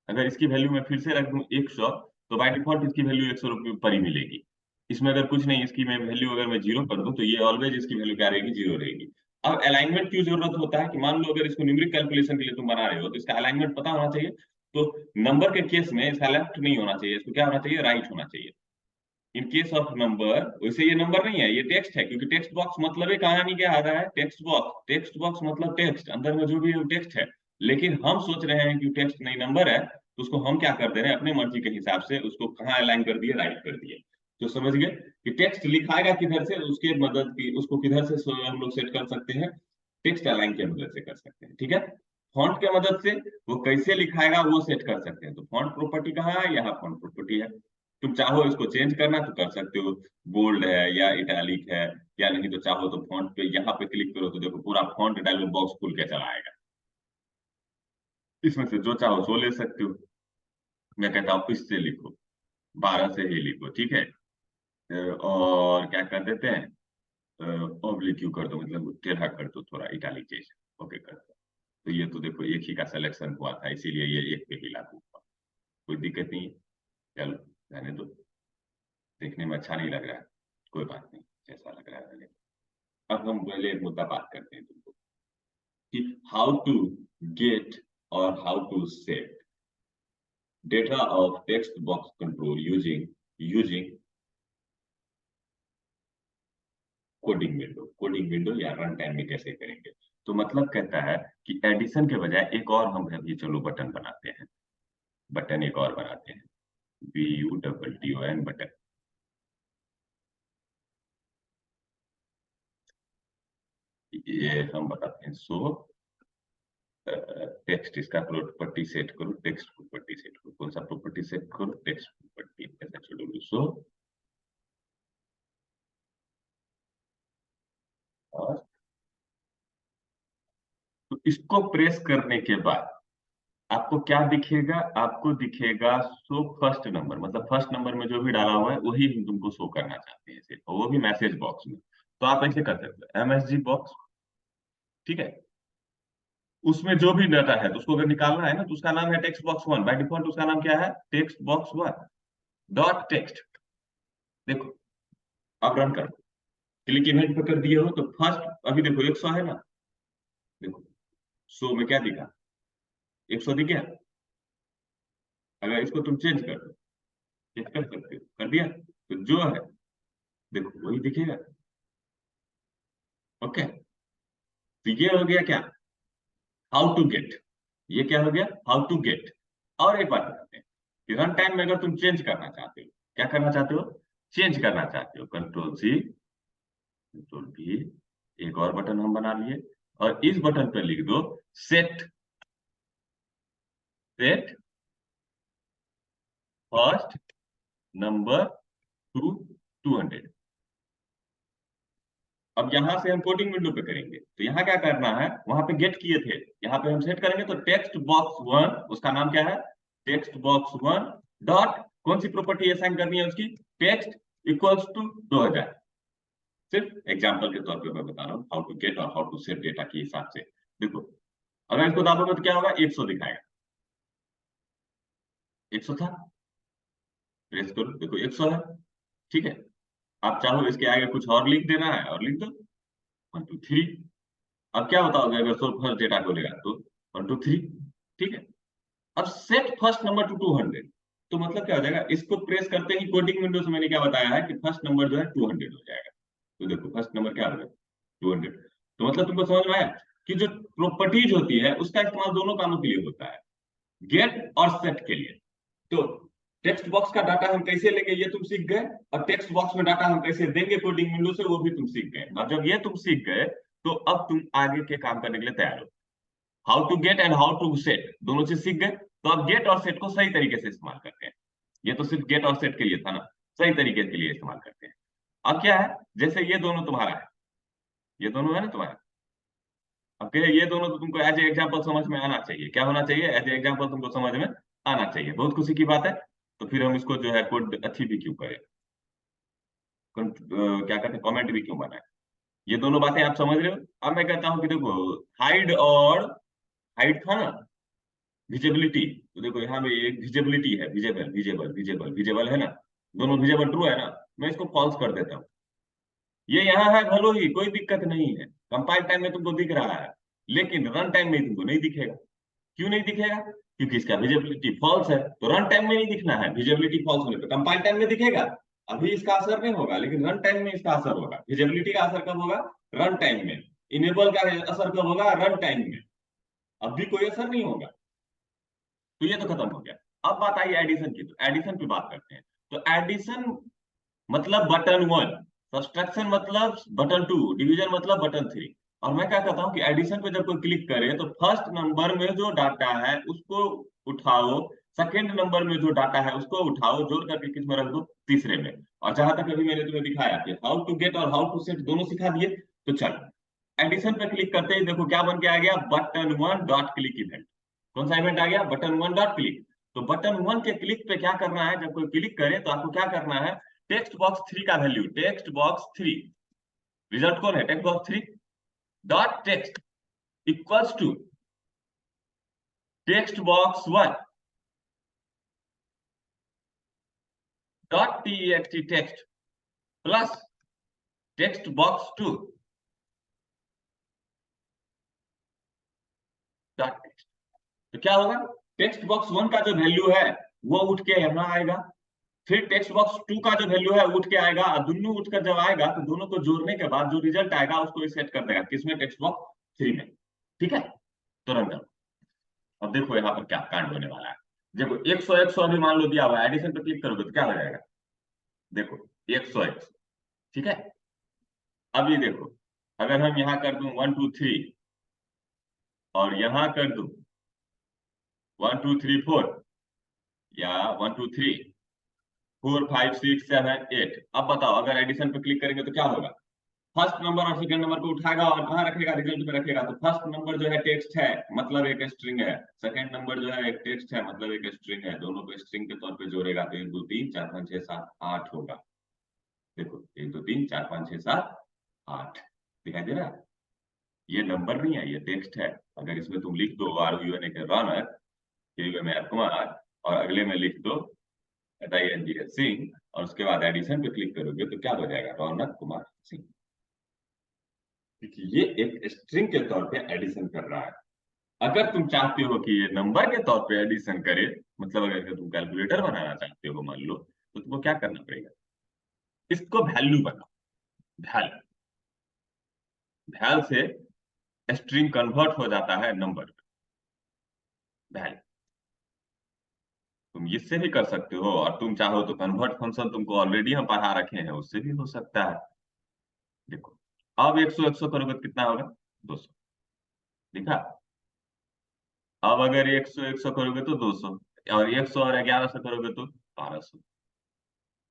अगर इसकी वैल्यू मैं फिर से रख दूं 100, तो बाय डिफॉल्ट इसकी वैल्यू 100 रुपये पर ही मिलेगी। इसमें अगर कुछ नहीं, इसकी मैं वैल्यू अगर मैं जीरो कर दूं तो ये ऑलवेज इसकी वैल्यू क्या रहेगी, जीरो रहेगी। अब अलाइनमेंट क्यों जरूरत होता है कि मान लो अगर इसको न्यूमेरिक कैलकुलेशन के लिए तुम बना रहे हो तो इसका अलाइनमेंट पता होना चाहिए। तो नंबर के केस में इसका लेफ्ट नहीं होना चाहिए, इसको क्या होना चाहिए, राइट होना चाहिए। इन केस ऑफ नंबर, वैसे ये नंबर नहीं है, ये टेक्स्ट है, क्योंकि टेक्स्ट बॉक्स मतलब है कहानी क्या आ रहा है, टेक्स्ट बॉक्स। टेक्स्ट बॉक्स मतलब टेक्स्ट, अंदर में जो भी टेक्स्ट है। लेकिन हम सोच रहे हैं कि टेक्स्ट नहीं नंबर है, तो उसको हम क्या कर दे रहे हैं अपने मर्जी के हिसाब से, उसको कहाँ अलाइन कर दिए, राइट कर दिए। तो समझ गए कि टेक्स्ट लिखाएगा किधर से, उसके मदद की उसको किधर से हम लोग सेट कर सकते हैं, टेक्स्ट अलाइन की मदद से कर सकते हैं। ठीक है, फॉन्ट के मदद से वो कैसे लिखाएगा वो सेट कर सकते हैं। तो फॉन्ट प्रॉपर्टी कहाँ है, यहाँ फॉन्ट प्रॉपर्टी है। तुम चाहो इसको चेंज करना तो कर सकते हो, बोल्ड है या इटैलिक है, या नहीं तो चाहो तो फॉन्ट पे यहाँ पे क्लिक करो तो देखो पूरा फॉन्ट डायलॉग बॉक्स खुल के चला आएगा। इसमें से जो चाहो सो ले सकते हो। मैं कहता हूँ इससे लिखो, 12 से ही लिखो। ठीक है, और क्या कर देते हैं, ऑब्लिक क्यू कर दो, मतलब टेढ़ा कर दो थोड़ा, इटैलिक जैसे ओके कर दो। तो ये तो देखो एक ही का सिलेक्शन हुआ था, इसीलिए ये एक पे ही लागू हुआ। कोई दिक्कत नहीं है, चलो रहने दो, देखने में अच्छा नहीं लग रहा है, कोई बात नहीं, जैसा लग रहा है रहने दो। अब हम पहले एक मुद्दा बात करते हैं तुमको कि हाउ टू गेट और how to set data of text box control using using coding window या रन टाइम में कैसे करेंगे। तो मतलब कहता है कि एडिशन के बजाय एक और हम अभी चलो बटन बनाते हैं, बटन एक और बनाते हैं, BUTTON बटन। ये हम बताते हैं सो टेक्स्ट, इसका प्रॉपर्टी सेट करो, टेक्स्ट प्रॉपर्टी सेट करो, कौन सा प्रॉपर्टी सेट करो, टेक्स्ट प्रॉपर्टी, ऐसा छोड़ो सो। और तो इसको प्रेस करने के बाद आपको क्या दिखेगा, आपको दिखेगा शो फर्स्ट नंबर, मतलब फर्स्ट नंबर में जो भी डाला हुआ है वही हम तुमको शो करना चाहते हैं सिर्फ, और वो भी मैसेज बॉक्स में। तो आप ऐसे कर सकते हो MSG बॉक्स। ठीक है, उसमें जो भी डाटा है तो उसको अगर निकालना है ना, तो उसका नाम है text box one, by default उसका नाम क्या है, text box one dot text. देखो अब रन करो, क्लिक इवेंट पे कर दिए हो तो फर्स्ट अभी देखो 100 है ना, देखो 100 में क्या दिखा, 100 दिख गया। अगर इसको तुम चेंज कर दो, चेंज कर सकते हो, कर दिया तो जो है देखो वही दिखेगा। ओके, तो ये हो गया क्या, हाउ टू गेट, ये क्या हो गया, हाउ टू गेट। और एक बात बताते हैं कि रन टाइम में अगर तुम चेंज करना चाहते हो, क्या करना चाहते हो, चेंज करना चाहते हो, कंट्रोल सी कंट्रोल भी, एक और बटन हम बना लिए, और इस बटन पर लिख दो set, set first number two 200। अब यहां से हम कोडिंग विंडो पे करेंगे, तो यहाँ क्या करना है, वहां पे गेट किए थे, यहाँ पे हम सेट करेंगे तो टेक्स्ट बॉक्स वन, उसका नाम क्या है, टेक्स्ट बॉक्स वन डॉट, कौन सी प्रॉपर्टी असाइन करनी है उसकी, टेक्स्ट इक्वल्स टू 2000। सिर्फ एग्जांपल के तौर पे मैं बता रहा हूँ हाउ टू गेट और हाउ टू सेट डेटा के हिसाब से। देखो अगर इसको दाबोगे तो क्या होगा, 100 दिखाएगा, 100 था, प्रेस करो देखो 100 है। ठीक है, आप चाहो इसके आगे कुछ और लिख देना है और लिख दो 1 2 3। अब क्या बताओगे अगर सो फर्स्ट डेटा को लेगा तो 1 2 3। ठीक है, अब सेट फर्स्ट नंबर टू 200, तो मतलब क्या हो जाएगा, इसको प्रेस करते ही कोडिंग विंडो से मैंने क्या बताया है कि फर्स्ट नंबर जो है 200 हो जाएगा। तो देखो फर्स्ट नंबर क्या हो गया, 200। तो मतलब तुमको समझ में आया कि जो प्रॉपर्टीज होती है उसका इस्तेमाल दोनों कामों के लिए होता है, गेट और सेट के लिए। तो टेक्स्ट बॉक्स का डाटा हम कैसे लेंगे ये तुम सीख गए, और टेक्स्ट बॉक्स में डाटा हम कैसे देंगे कोडिंग विंडो से वो भी तुम सीख गए। अब जब ये तुम सीख गए तो अब तुम आगे के काम करने के लिए तैयार हो। How to get and how to set दोनों चीज सीख गए, तो अब गेट और सेट को सही तरीके से इस्तेमाल करते हैं। ये तो सिर्फ गेट और सेट के लिए था ना, सही तरीके के लिए इस्तेमाल करते हैं। अब क्या है, जैसे ये दोनों तुम्हारा है, ये दोनों है ना तुम्हारा, अब क्या है, ये दोनों तो तुमको एज ए एग्जाम्पल समझ में आना चाहिए, क्या होना चाहिए, एज ए एग्जाम्पल तुमको समझ में आना चाहिए, बहुत खुशी की बात है। तो फिर हम इसको जो है कोड अच्छी भी क्यों करें, क्या कहते हैं, कमेंट भी क्यों बनाए, ये दोनों बातें आप समझ रहे हो। अब मैं कहता हूँ कि देखो हाइड और हाइड था ना, विजिबिलिटी, तो देखो यहाँ पे एक विजिबिलिटी है, विजेबल विजेबल विजेबल विजेबल है ना, दोनों विजेबल ट्रू है ना, मैं इसको फॉल्स कर देता हूँ। ये यहाँ है भलो ही कोई दिक्कत नहीं है, कंपाइल टाइम में तुमको दिख रहा है, लेकिन रन टाइम में तुमको नहीं दिखेगा। क्यों नहीं दिखेगा, क्योंकि इसका विजिबिलिटी फॉल्स है, तो रन टाइम में नहीं दिखना है, विजिबिलिटी फॉल्स होने पे कंपाइल टाइम में दिखेगा। अभी इसका असर नहीं होगा, लेकिन रन टाइम में इसका असर होगा। विजिबिलिटी का असर कब होगा, रन टाइम में। इनेबल का असर कब होगा, रन टाइम में। अभी कोई असर नहीं होगा। तो ये तो खत्म हो गया। अब बात आई एडिशन की, तो एडिशन की बात करते हैं। तो एडिशन मतलब बटन वन, सब्सट्रैक्शन मतलब बटन टू, डिवीजन मतलब बटन थ्री। और मैं क्या कहता हूँ कि एडिशन पे जब कोई क्लिक करे तो फर्स्ट नंबर में जो डाटा है उसको उठाओ, सेकंड नंबर में जो डाटा है उसको उठाओ, जोड़ करके किस में रख दो, तीसरे में। और जहां तक अभी मैंने तुम्हें दिखाया कि हाउ टू गेट और हाउ टू सेट दोनों सिखा दिए, तो चलो एडिशन पे क्लिक करते ही देखो क्या बन के आ गया, button one dot click event. कौन सा इवेंट आ गया, बटन वन डॉट क्लिक। तो बटन वन के क्लिक पे क्या करना है, जब कोई क्लिक करे तो आपको क्या करना है, टेक्स्ट बॉक्स थ्री का value, text box three, result कौन है, text box three dot text equals to text box one dot TXT text plus text box two dot text. तो क्या होगा, टेक्स्ट बॉक्स वन का जो वैल्यू है वो उठ के यहाँ आएगा, फिर टेक्स्ट बॉक्स टू का जो वैल्यू है उठ के आएगा, और दोनों उठकर जब आएगा तो दोनों को जोड़ने के बाद जो रिजल्ट आएगा उसको सेट कर देगा किसमें, टेक्स्ट बॉक्स थ्री में। ठीक है, तुरंत करो। अब देखो यहाँ पर क्या कांड होने वाला है। देखो 100 100 अभी मान लो दिया हुआ है, एडिशन पे क्लिक करोगे तो क्या हो जाएगा, देखो 100 100। ठीक है, अभी देखो अगर हम यहाँ कर दूं 1 2 3, और यहाँ कर दूं 1 2 3 4, या 1 2 3 4 5 6 7 8, अब बताओ अगर एडिशन पे क्लिक करेंगे तो क्या होगा, फर्स्ट नंबर और सेकंड नंबर को उठाएगा और कहाँ रखेगा, रिजल्ट में रखेगा। तो फर्स्ट नंबर जो है टेक्स्ट है, मतलब एक स्ट्रिंग है, सेकंड नंबर जो है एक टेक्स्ट है, मतलब एक स्ट्रिंग है, दोनों को स्ट्रिंग के तौर पे जोड़ेगा तो 1 2 3 4 5 6 7 8 होगा। देखो 1 2 3 4 5 6 7 8 दिखाई दे रहा है, ये नंबर नहीं है, ये टेक्स्ट है। अगर इसमें तुम लिख दो RUN के रनर, में कुमार, और अगले में लिख दो RING सिंह, और उसके बाद एडिशन पे क्लिक करोगे तो क्या हो जाएगा, रौनक कुमार सिंह। क्योंकि ये एक स्ट्रिंग के तौर पे एडिशन कर रहा है। अगर तुम चाहते हो कि ये नंबर के तौर पे एडिशन करे, मतलब अगर तुम कैलकुलेटर बनाना चाहते हो मान लो, तो तुमको क्या करना पड़ेगा, इसको वैल्यू बनाओ। वैल वैल से स्ट्रिंग कन्वर्ट हो जाता है नंबर। वैल तुम इससे भी कर सकते हो, और तुम चाहो तो कन्वर्ट फंक्शन तुमको ऑलरेडी हम पढ़ा रखे हैं, उससे भी हो सकता है। देखो, अब 100 करोगे तो कितना होगा, 200। देखा, अब अगर 100 करोगे तो 200, और 100 और 1100 करोगे तो 1200।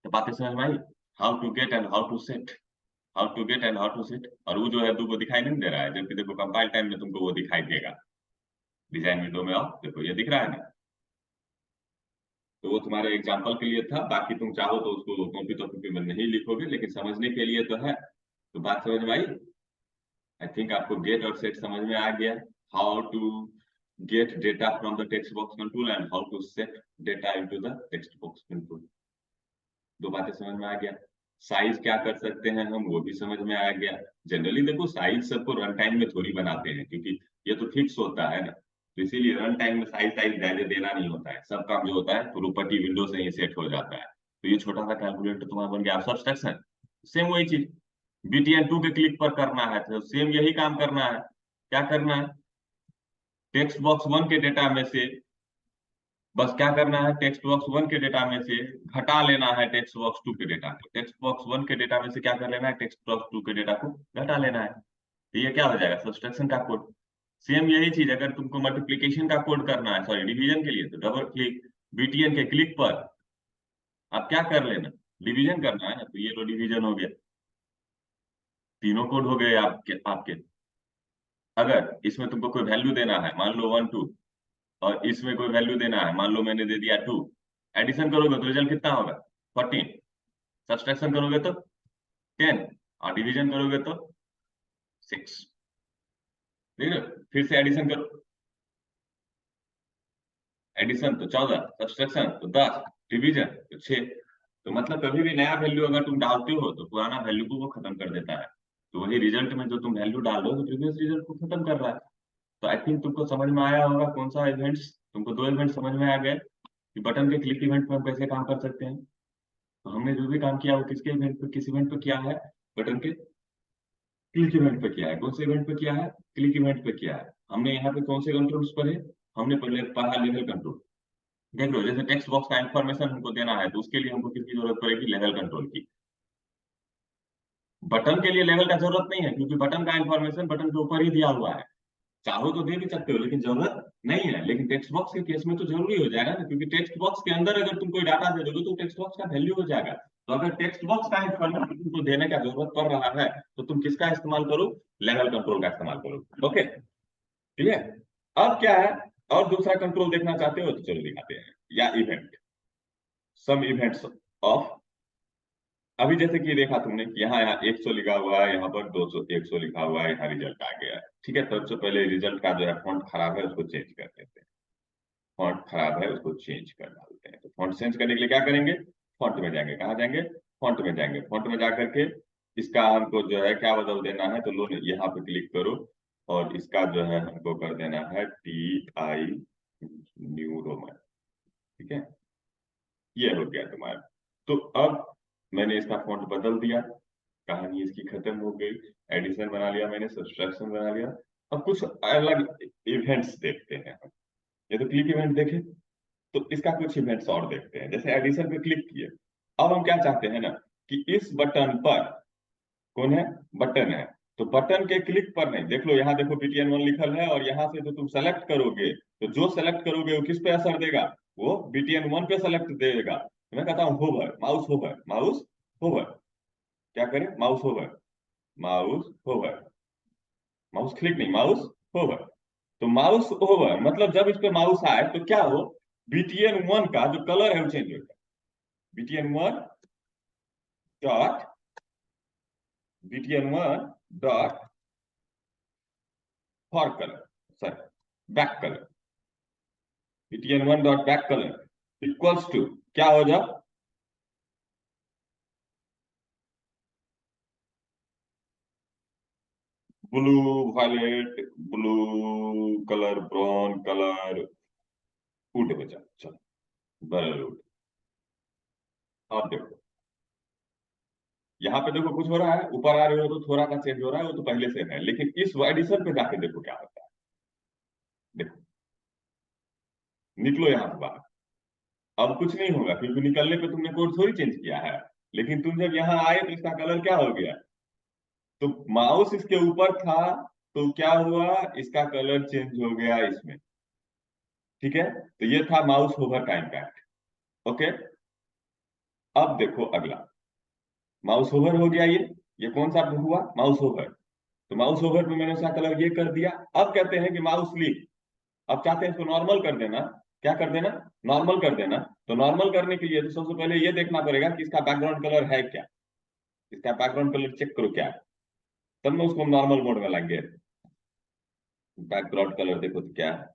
तो बातें समझ में आई, how to get and how to set, how to get and how to set. और वो जो है तुमको दिखाई नहीं दे रहा है, जबकि देखो कंपाइल टाइम में तुमको वो दिखाई देगा। डिजाइन विंडो में आओ, देखो ये दिख रहा है ना। तो वो तुम्हारे एग्जाम्पल के लिए था, बाकी तुम चाहो तो उसको कॉपी तो कॉपी में नहीं लिखोगे, लेकिन समझने के लिए तो है। तो बात समझ में आई। आई थिंक आपको गेट और सेट समझ में आ गया। How to get data from the text box control and how to set data into the text box control. दो बातें समझ में आ गया। साइज क्या कर सकते हैं हम, वो भी समझ में आ गया। जनरली देखो साइज सबको रन टाइम में थोड़ी बनाते हैं, क्योंकि ये तो फिक्स होता है ना, तो इसीलिए रन टाइम में साइज साइज ज्यादा देना नहीं होता है। सब काम जो होता है प्रॉपर्टी विंडो से ही सेट हो जाता है। तो ये छोटा सा कैलकुलेटर तुम्हारा बन गया सब्सट्रैक्शन। सेम वही चीज BTN2 के क्लिक पर करना है, तो सेम यही काम करना है। क्या करना है, टेक्स्ट बॉक्स 1 के डेटा में से, बस क्या करना है, टेक्स्ट बॉक्स 1 के डेटा में से घटा लेना है टेक्स्ट बॉक्स 2 के डेटा को। टेक्स्ट बॉक्स 1 के डेटा में से क्या कर लेना है, टेक्स्ट बॉक्स 2 के डेटा को घटा लेना है। तो ये क्या हो जाएगा, सब्सट्रैक्शन का कोड। सेम यही चीज अगर तुमको मल्टीप्लीकेशन का कोड करना है, सॉरी डिवीजन के लिए, तो डबल क्लिक BTN के क्लिक पर आप क्या कर लेना, डिवीजन करना है ना, तो ये लो डिवीजन हो गया। तीनों कोड हो गए आपके। अगर इसमें तुमको कोई वैल्यू देना है, मान लो 1 2, और इसमें कोई वैल्यू देना है, मान लो मैंने दे दिया 2, एडिशन करोगे तो रिजल्ट कितना होगा, 14। सब्सट्रैक्शन करोगे तो 10, और डिवीजन करोगे तो 6। ठीक है, फिर से एडिशन करो, एडिशन तो 14, सब्सट्रैक्शन तो 10, डिवीजन तो 6। तो मतलब कभी भी नया वैल्यू अगर तुम डालते हो तो पुराना वैल्यू को वो खत्म कर देता है। तो वही रिजल्ट में जो तुम वैल्यू डालो तो प्रीवियस रिजल्ट को खत्म कर रहा है। तो आई थिंक तुमको समझ में आया होगा कौन सा इवेंट्स, तुमको दो इवेंट समझ में आ गए कि बटन के क्लिक इवेंट पर हम कैसे काम कर सकते हैं। तो हमने जो भी काम किया वो किसके इवेंट पे, किस इवेंट पे किया है, बटन के क्लिक इवेंट पे किया है। कौन से इवेंट पे किया है, क्लिक इवेंट पे किया है। हमने यहाँ पे कौन से कंट्रोल्स पढ़े, हमने पहले पढ़ा लेवल कंट्रोल। देख लो, जैसे टेक्स्ट बॉक्स का इंफॉर्मेशन हमको देना है, तो उसके लिए हमको किसकी जरूरत पड़ेगी, लेवल कंट्रोल की। बटन के लिए लेवल का जरूरत नहीं है, क्योंकि बटन का इंफॉर्मेशन बटन के ऊपर ही दिया हुआ है। चाहो तो दे भी सकते हो, लेकिन जरूरत नहीं है। लेकिन टेक्स्ट बॉक्स के केस में तो जरूरी हो जाएगा ना, क्योंकि टेक्स्ट बॉक्स के अंदर अगर तुम कोई डाटा दे दोगे तो टेक्स्ट बॉक्स का वैल्यू हो जाएगा। तो अगर टेक्स्ट बॉक्स का इंफॉर्मेशन तुमको देने का जरूरत पड़ रहा है, तो तुम किसका इस्तेमाल करो, लेवल कंट्रोल का इस्तेमाल करो। ओके, ठीक है। अब क्या है, और दूसरा कंट्रोल देखना चाहते हो तो चलो दिखाते हैं, या इवेंट, सम इवेंट्स ऑफ। अभी जैसे कि देखा तुमने कि यहाँ यहाँ 100 लिखा हुआ है, यहाँ पर 200 100 लिखा हुआ है, यहाँ रिजल्ट आ गया है। ठीक है, तो सबसे पहले रिजल्ट का जो है फॉन्ट खराब है, उसको चेंज कर देते हैं। फॉन्ट खराब है, उसको चेंज कर डालते हैं। तो फॉन्ट चेंज करने के लिए क्या करेंगे, फॉन्ट में जाएंगे। कहाँ जाएंगे, फॉन्ट में जाएंगे। फॉन्ट में जाकर के इसका हमको जो है क्या बदल देना है, तो लो यहाँ पे क्लिक करो, और इसका जो है हमको कर देना है TI न्यू रोमन। ठीक है, ये हो गया तुम्हारा। तो अब मैंने इसका फॉन्ट बदल दिया, कहानी इसकी खत्म हो गई। एडिशन बना लिया मैंने, सब्सट्रैक्शन बना लिया। अब कुछ अलग इवेंट्स देखते हैं हम। ये तो क्लिक इवेंट देखे, तो इसका कुछ इवेंट्स और देखते हैं। जैसे एडिशन पे क्लिक किए, अब हम क्या चाहते हैं ना, कि इस बटन पर, कौन है, बटन है, तो बटन के क्लिक पर नहीं, देख लो यहाँ देखो BTN1 लिखल है, और यहाँ से जो तुम सेलेक्ट करोगे, तो जो सेलेक्ट करोगे वो किस पे असर देगा, वो BTN1 पे सेलेक्ट देगा। तो मैं कहता हूँ hover, mouse hover, mouse hover. क्या करें, mouse hover, mouse hover, mouse click नहीं, माउस होवर। तो माउस ओवर मतलब जब इस पे माउस आए तो क्या हो, BTN1 का जो कलर है वो चेंज हो जाए। BTN1 dot BTN1 dot fore colour, sorry back colour, BTN1 dot back colour equals to क्या हो जाए, blue, violet, blue colour, brown colour, उठ बचा, चलो बरल उठ। अब देखो, यहाँ पे देखो कुछ हो रहा है, ऊपर आ रहे हो तो थोड़ा सा चेंज हो रहा है, वो तो पहले से है, लेकिन इस एडिशन पे जाके देखो क्या होता है। देखो, निकलो यहाँ से बाहर। अब कुछ नहीं होगा क्योंकि निकलने पे तुमने कोड थोड़ी चेंज किया है, लेकिन तुम जब यहाँ आए तो इसका कलर क्या हो गया। तो माउस इसके ऊपर था, तो क्या हुआ, इसका कलर चेंज हो गया इसमें। ठीक है, तो ये था माउस होवर का इम्पैक्ट। ओके, अब देखो अगला, माउस ओवर हो गया ये कौन सा हुआ, माउस ओवर। तो माउस ओवर में मैंने उसका कलर ये कर दिया। अब कहते हैं कि माउस लीफ, अब चाहते हैं इसको नॉर्मल कर देना। क्या कर देना, नॉर्मल कर देना। तो नॉर्मल करने के लिए तो सबसे पहले ये देखना पड़ेगा कि इसका बैकग्राउंड कलर है क्या। इसका बैकग्राउंड कलर चेक करो क्या है, तब मैं उसको नॉर्मल मोड में लाएंगे। बैकग्राउंड कलर देखो तो क्या है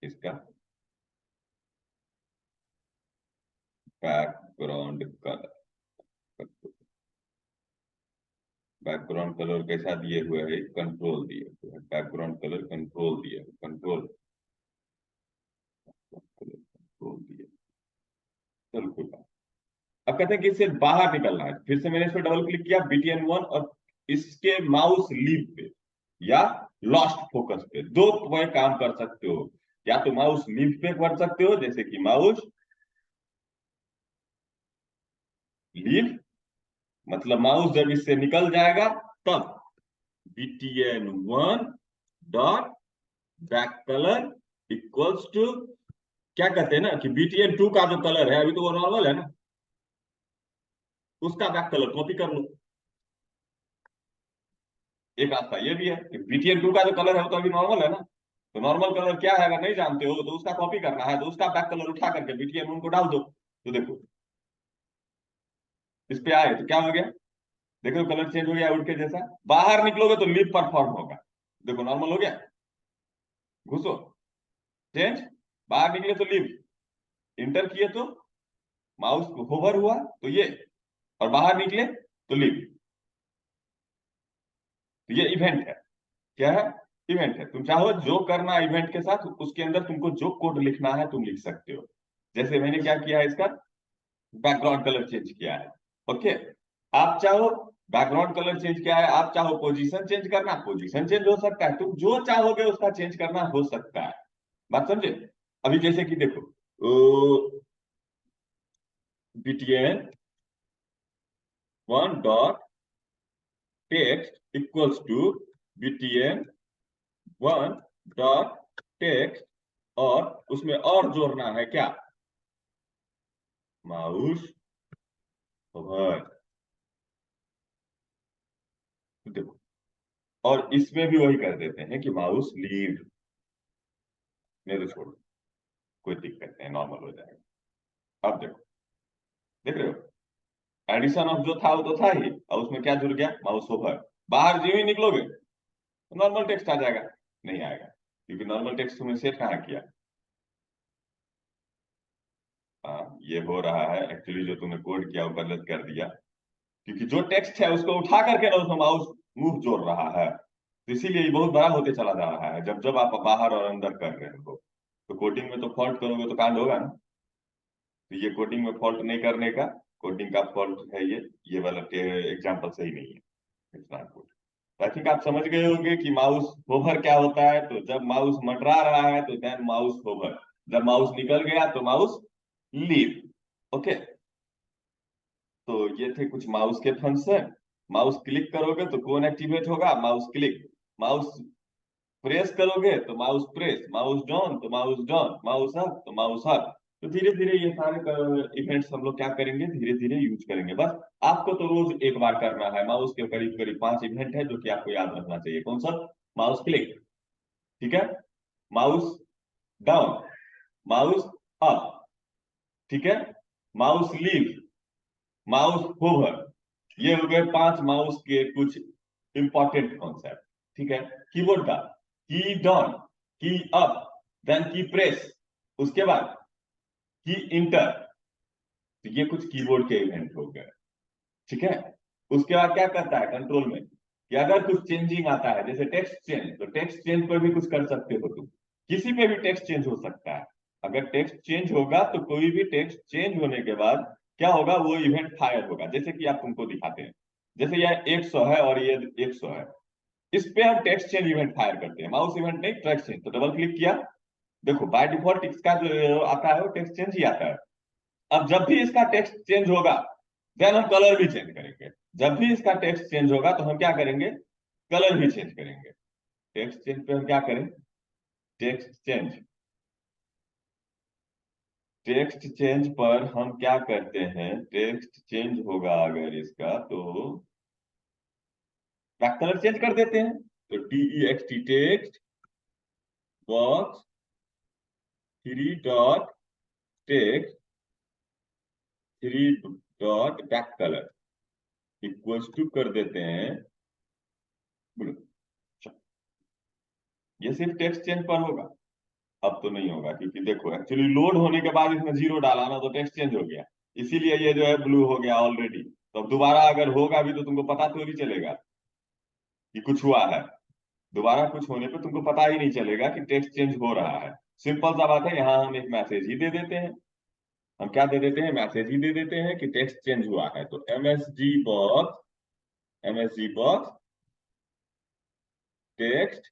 इसका, बैकग्राउंड कलर। बैकग्राउंड कलर कैसा दिए हुए है, कंट्रोल दिए हुए है, बैकग्राउंड कलर कंट्रोल दिए, कंट्रोल कंट्रोल दिए। चलो कोई बात। अब कहते हैं कि इससे बाहर निकलना है, फिर से मैंने इस पर डबल क्लिक किया BTN1, और इसके माउस लीव पे या लॉस्ट फोकस पे दो वे काम कर सकते हो। या तो माउस लीव पे कर सकते हो, जैसे कि माउस लीव, मतलब माउस जब इससे निकल जाएगा तब BTN1 dot back colour equals to, क्या कहते हैं ना कि BTN2 का जो कलर है अभी तो वो नॉर्मल है ना, उसका बैक कलर कॉपी कर लो। एक रास्ता ये भी है कि BTN2 का जो कलर है वो तो अभी नॉर्मल है ना, तो नॉर्मल कलर क्या है अगर नहीं जानते हो तो उसका कॉपी करना है, तो उसका बैक कलर उठा करके BTN1 को डाल दो। तो देखो इस पे आए तो क्या हो गया, देखो कलर चेंज हो गया उड़ के जैसा। बाहर निकलोगे तो लीप परफॉर्म होगा, देखो नॉर्मल हो गया। घुसो, चेंज, बाहर निकले तो लीप, इंटर किए तो माउस होवर हुआ तो ये, और बाहर निकले तो लीप। तो ये इवेंट है, क्या है, इवेंट है। तुम चाहो जो करना इवेंट के साथ, उसके अंदर तुमको जो कोड लिखना है तुम लिख सकते हो। जैसे मैंने क्या किया है, इसका बैकग्राउंड कलर चेंज किया है। ओके, आप चाहो बैकग्राउंड कलर चेंज किया है, आप चाहो पोजीशन चेंज करना, पोजीशन चेंज हो सकता है, तुम जो चाहोगे उसका चेंज करना हो सकता है। बात समझे। अभी जैसे कि देखो, BTN1 dot text equals to BTN1 dot text, और उसमें और जोड़ना है क्या, माउस ओवर। देखो, और इसमें भी वही कर देते हैं कि माउस लीव, नहीं तो छोड़ो, कोई दिक्कत नहीं, नॉर्मल हो जाएगा। अब देखो, देख रहे हो, एडिशन ऑफ जो था वो तो था ही, और उसमें क्या जुड़ गया, माउस ओवर। बाहर जो ही निकलोगे तो नॉर्मल टेक्स्ट आ जाएगा, नहीं आएगा क्योंकि नॉर्मल टेक्स्ट तुमने सेट कहाँ किया। हाँ, ये हो रहा है एक्चुअली, जो तुमने कोड किया वो गलत कर दिया, क्योंकि जो टेक्स्ट है उसको उठा करके ना उसमें माउस मूव जोड़ रहा है, तो इसीलिए ये बहुत बड़ा होते चला जा रहा है जब जब आप बाहर और अंदर कर रहे हो। तो कोडिंग में तो फॉल्ट करोगे तो कांड होगा ना। तो ये कोडिंग में फॉल्ट नहीं करने का, कोडिंग का फॉल्ट है ये वाला एग्जाम्पल सही नहीं है, it's not good. I think आप समझ गए होंगे कि माउस होवर क्या होता है। तो जब माउस मंडरा रहा है तो देन माउस होवर, जब माउस निकल गया तो माउस लीव। ओके, तो ये थे कुछ माउस के फंक्शन। माउस क्लिक करोगे तो कौन एक्टिवेट होगा, माउस क्लिक। माउस प्रेस करोगे तो माउस प्रेस, माउस डाउन तो माउस डाउन, माउस अप तो माउस अप। तो धीरे धीरे ये सारे इवेंट्स हम लोग क्या करेंगे, धीरे धीरे यूज करेंगे। बस आपको तो रोज एक बार करना है। माउस के करीब करीब 5 इवेंट है जो कि आपको याद रखना चाहिए। कौन सा, माउस क्लिक, ठीक है, माउस डाउन, माउस अप, ठीक है, माउस लीव, माउस होवर। ये हो गए 5 माउस के कुछ इंपॉर्टेंट कॉन्सेप्ट। ठीक है, कीबोर्ड का की डाउन, की अप, देन की प्रेस, उसके बाद की इंटर। तो ये कुछ कीबोर्ड के इवेंट हो गए। ठीक है, उसके बाद क्या करता है कंट्रोल में, कि अगर कुछ चेंजिंग आता है, जैसे टेक्स्ट चेंज, तो टेक्स्ट चेंज पर भी कुछ कर सकते हो तुम, किसी पे भी टेक्स्ट चेंज हो सकता है। अगर टेक्स्ट चेंज होगा तो कोई भी टेक्स्ट चेंज होने के बाद क्या होगा, वो इवेंट फायर होगा। जैसे कि आप तुमको दिखाते हैं, जैसे यह 100 है और ये 100 है, इस पे हम टेक्स्ट चेंज इवेंट फायर करते हैं, माउस इवेंट नहीं, टेक्स्ट चेंज। तो डबल क्लिक किया, देखो बाय डिफॉल्ट इसका जो आता है वो टेक्स्ट चेंज ही आता है। अब जब भी इसका टेक्स्ट चेंज होगा, देन हम कलर भी चेंज करेंगे। जब भी इसका टेक्स्ट चेंज होगा तो हम क्या करेंगे, कलर भी चेंज करेंगे। टेक्स्ट चेंज पे हम क्या करें, टेक्स्ट चेंज, टेक्स्ट चेंज पर हम क्या करते हैं, टेक्स्ट चेंज होगा अगर इसका, तो क्या कलर चेंज कर देते हैं। तो T E X T, text box 3 dot text 3 dot back colour equals to कर देते हैं ब्लू। ये सिर्फ टेक्स्ट चेंज पर होगा, अब तो नहीं होगा, क्योंकि देखो एक्चुअली लोड होने के बाद इसमें 0 डाला ना, तो टेक्स्ट चेंज हो गया, इसीलिए ये जो है ब्लू हो गया ऑलरेडी। तो अब दोबारा अगर होगा भी तो तुमको पता थोड़ी चलेगा कि कुछ हुआ है। दोबारा कुछ होने पे तुमको पता ही नहीं चलेगा कि टेक्स्ट चेंज हो रहा है। सिंपल सा बात है, यहाँ हम एक मैसेज ही दे देते हैं। हम क्या दे देते हैं, मैसेज ही दे देते हैं कि टेक्स्ट चेंज हुआ है। तो MSG box text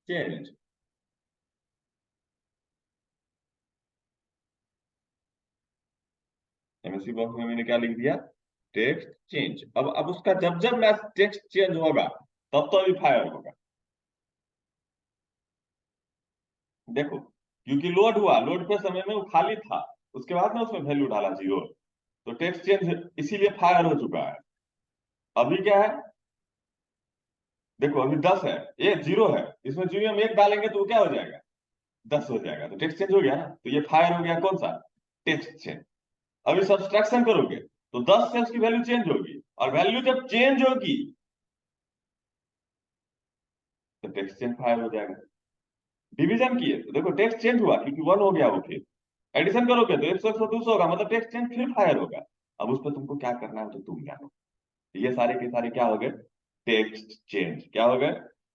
change. MSG box में मैंने क्या लिख दिया, टेक्स्ट चेंज। अब उसका जब जब मैं टेक्स्ट चेंज होगा तब तो अभी फायर होगा। देखो, क्योंकि लोड हुआ, लोड के समय में वो खाली था, उसके बाद में उसमें वैल्यू डाला 0, तो टेक्स्ट चेंज इसीलिए फायर हो चुका है। अभी क्या है, देखो अभी 10 है, ये 0 है, इसमें 0 हम 1 डालेंगे तो वो क्या हो जाएगा, 10 हो जाएगा। तो टेक्स्ट चेंज हो गया ना, तो ये फायर हो गया कौन सा, टेक्स्ट चेंज। अभी सब्सट्रैक्शन करोगे तो 10 से उसकी वैल्यू चेंज होगी, और वैल्यू जब चेंज होगी तो टेक्स्ट चेंज फायर हो जाएगा। डिवीजन किए तो देखो टेक्स्ट चेंज हुआ, क्योंकि 1 हो गया वो, फिर एडिशन करोगे तो 100 100 200 होगा, मतलब टेक्स्ट चेंज फिर फायर होगा। अब उस पर तुमको क्या करना है तो तुम जानो। ये सारे के सारे क्या हो गए, टेक्स्ट चेंज। क्या हो गए,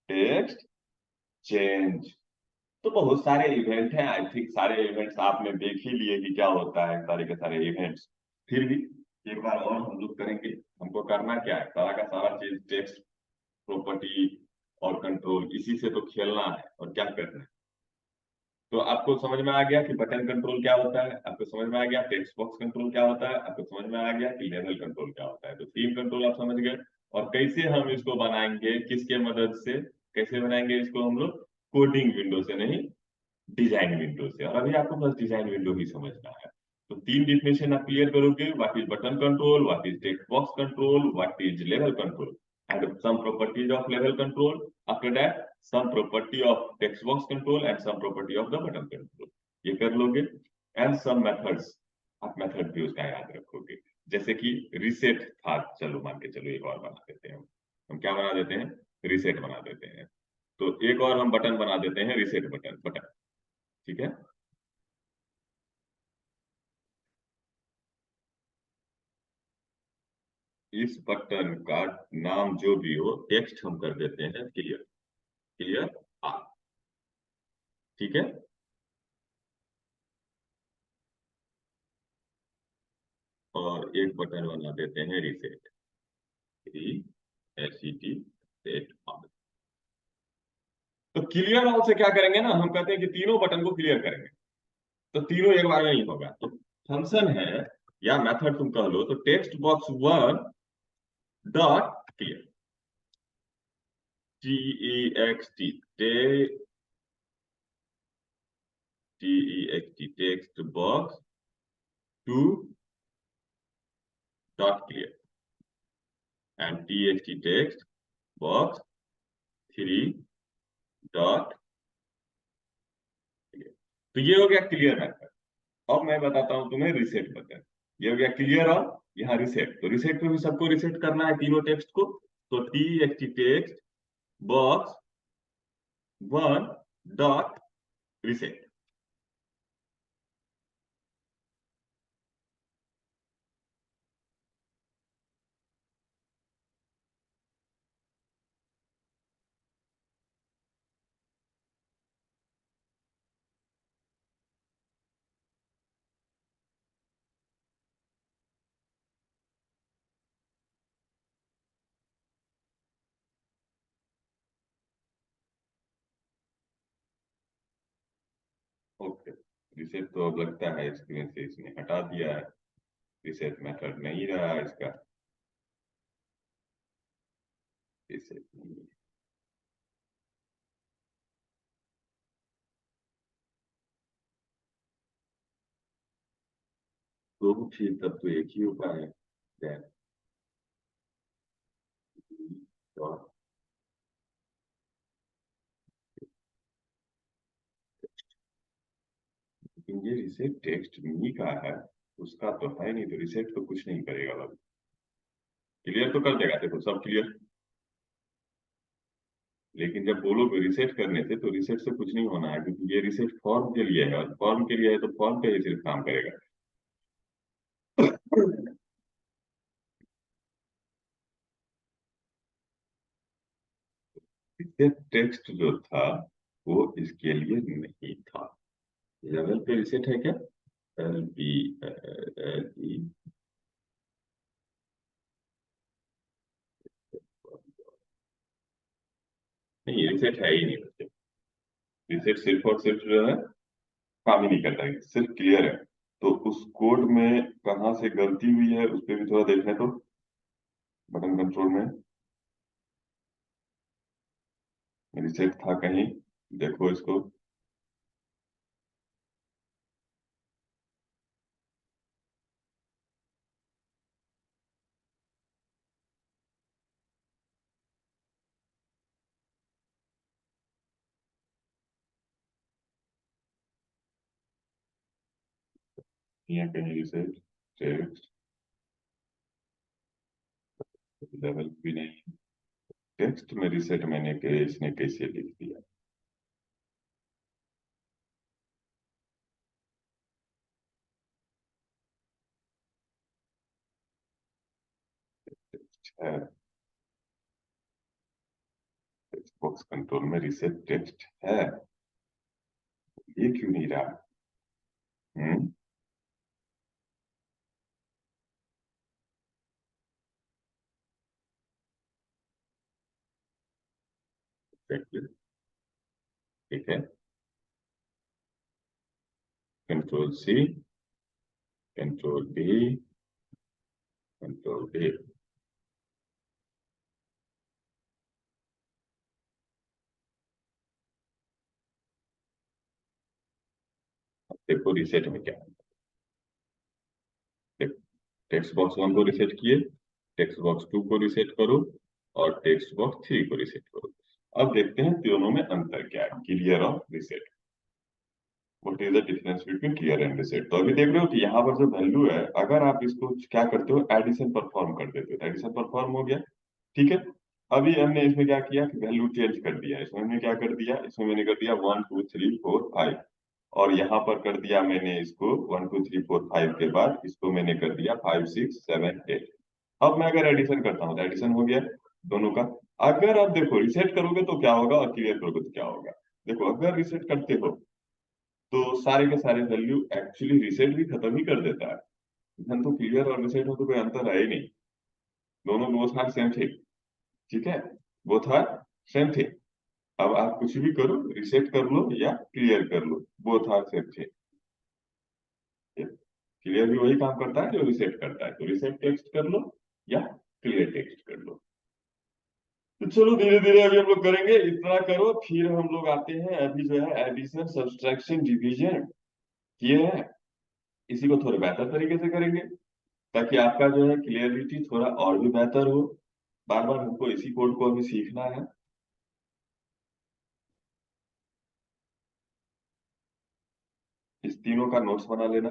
टेक्स्ट चेंज। तो बहुत सारे इवेंट हैं, आई थिंक सारे इवेंट्स आपने देख ही लिए कि क्या होता है, सारे के सारे इवेंट्स। फिर भी एक बार और हम लोग करेंगे। हमको करना क्या है, सारा का सारा चीज टेक्स्ट प्रॉपर्टी और कंट्रोल, इसी से तो खेलना है और क्या करना है। तो आपको समझ में आ गया कि बटन कंट्रोल क्या होता है, आपको समझ में आ गया टेक्स्ट बॉक्स कंट्रोल क्या होता है, आपको समझ में आ गया कि लेवल कंट्रोल क्या होता है। तो 3 कंट्रोल आप समझ गए। और कैसे हम इसको बनाएंगे, किसके मदद से, कैसे बनाएंगे इसको हम लोग, कोडिंग विंडो से नहीं, डिजाइन विंडो से। और अभी आपको बस डिजाइन विंडो ही समझना है। तो 3 डिफिनेशन आप क्लियर करोगे, what is button control, what is text box control, what is level control, and some properties of level control. After that, some property of text box control and some property of the button control. ये कर लोगे। And some methods, आप method भी उसका याद रखोगे। जैसे कि रिसेट था, चलो मान के चलो एक और बना देते हैं। हम क्या बना देते हैं, रिसेट बना देते हैं। तो एक और हम बटन बना देते हैं, रिसेट बटन बटन। ठीक है, इस बटन का नाम जो भी हो, टेक्स्ट हम कर देते हैं क्लियर, क्लियर आ। ठीक है, और एक बटन बना देते हैं रिसेट, RESET सेट ऑल। तो क्लियर ऑल से क्या करेंगे ना, हम कहते हैं कि तीनों बटन को क्लियर करेंगे। तो तीनों एक बार में नहीं होगा, तो फंक्शन है या मेथड तुम कह लो, तो text box 1 dot clear, TEXT, TEXT text box 2 dot clear, and TXT text box 3 dot clear. तो ये हो गया क्लियर मेथड। अब मैं बताता हूं तुम्हें रिसेट बटन। ये हो गया क्लियर, और यहाँ रिसेट, तो रिसेट में भी सबको रिसेट करना है, तीनों टेक्स्ट को। तो TXT text box 1 dot reset. Okay, reset तो अब लगता है स्क्रीन से इसने हटा दिया है। रिसेट मेथड नहीं रहा इसका। रिसेट नहीं। तो फिर तब तो एक ही उपाय है। दैट और लेकिन ये रिसेट टेक्स्ट मी का है, उसका तो है नहीं, तो रिसेट तो कुछ नहीं करेगा बाबू। क्लियर तो कर देगा, देखो सब क्लियर। लेकिन जब बोलोगे रिसेट करने से, तो रिसेट से कुछ नहीं होना है, क्योंकि ये रिसेट फॉर्म के लिए है, और फॉर्म के लिए है तो फॉर्म पे ही सिर्फ काम करेगा। रिसेट टेक्स्ट जो था वो इसके लिए नहीं था। लेवल पे रिसेट है क्या? L B L E. नहीं, रिसेट है ही नहीं। रिसेट सिर्फ और सिर्फ जो है काम ही नहीं करता है, सिर्फ क्लियर है। तो उस कोड में कहाँ से गलती हुई है उस पर भी थोड़ा देखने तो, बटन कंट्रोल में रिसेट था कहीं, देखो इसको। यहाँ कहीं रिसेट टेक्स्ट लेवल भी नहीं। टेक्स्ट में रिसेट मैंने के इसने कैसे लिख दिया? है टेक्स्ट बॉक्स कंट्रोल में रिसेट टेक्स्ट है, ये क्यों नहीं रहा? हम्म। exactly, ठीक है। Control C, control B, control B. देखो रिसेट में क्या है। टेक्स्ट बॉक्स वन को रिसेट किए, टेक्स्ट बॉक्स टू को रिसेट करो, और टेक्स्ट बॉक्स थ्री को रिसेट करो। अब देखते हैं दोनों में अंतर क्या है, क्लियर और reset. What is the difference between clear and reset? तो अभी देख रहे हो कि यहाँ पर जो वैल्यू है, अगर आप इसको क्या करते हो, एडिशन परफॉर्म कर देते हो, एडिशन परफॉर्म हो गया, ठीक है। अभी हमने इसमें क्या किया कि वैल्यू चेंज कर दिया, इसमें हमने क्या कर दिया, इसमें मैंने कर दिया 1 2 3 4 5, और यहाँ पर कर दिया मैंने इसको 1 2 3 4 5 के बाद इसको मैंने कर दिया 5 6 7 8। अब मैं अगर एडिशन करता हूँ तो एडिशन हो गया दोनों का। अगर आप देखो रिसेट करोगे तो क्या होगा और क्लियर करोगे तो क्या होगा। देखो अगर रिसेट करते हो तो सारे के सारे वैल्यू एक्चुअली रिसेट भी खत्म ही कर देता है। इधर तो क्लियर और रिसेट में तो कोई अंतर है ही नहीं, दोनों बोथ आर सेम थिंग, ठीक है। Both are same thing. अब आप कुछ भी करो, रिसेट कर लो या क्लियर कर लो, both are same thing. Clear भी वही काम करता है जो रिसेट करता है, तो रिसेट टेक्स्ट कर लो या क्लियर टेक्स्ट कर लो। तो चलो धीरे धीरे अभी हम लोग करेंगे, इतना करो फिर हम लोग आते हैं। अभी जो है एडिशन सब्सट्रैक्शन डिवीजन किए हैं, इसी को थोड़े बेहतर तरीके से करेंगे, ताकि आपका जो है क्लियरिटी थोड़ा और भी बेहतर हो। बार बार हमको इसी कोड को अभी सीखना है। इस तीनों का नोट्स बना लेना।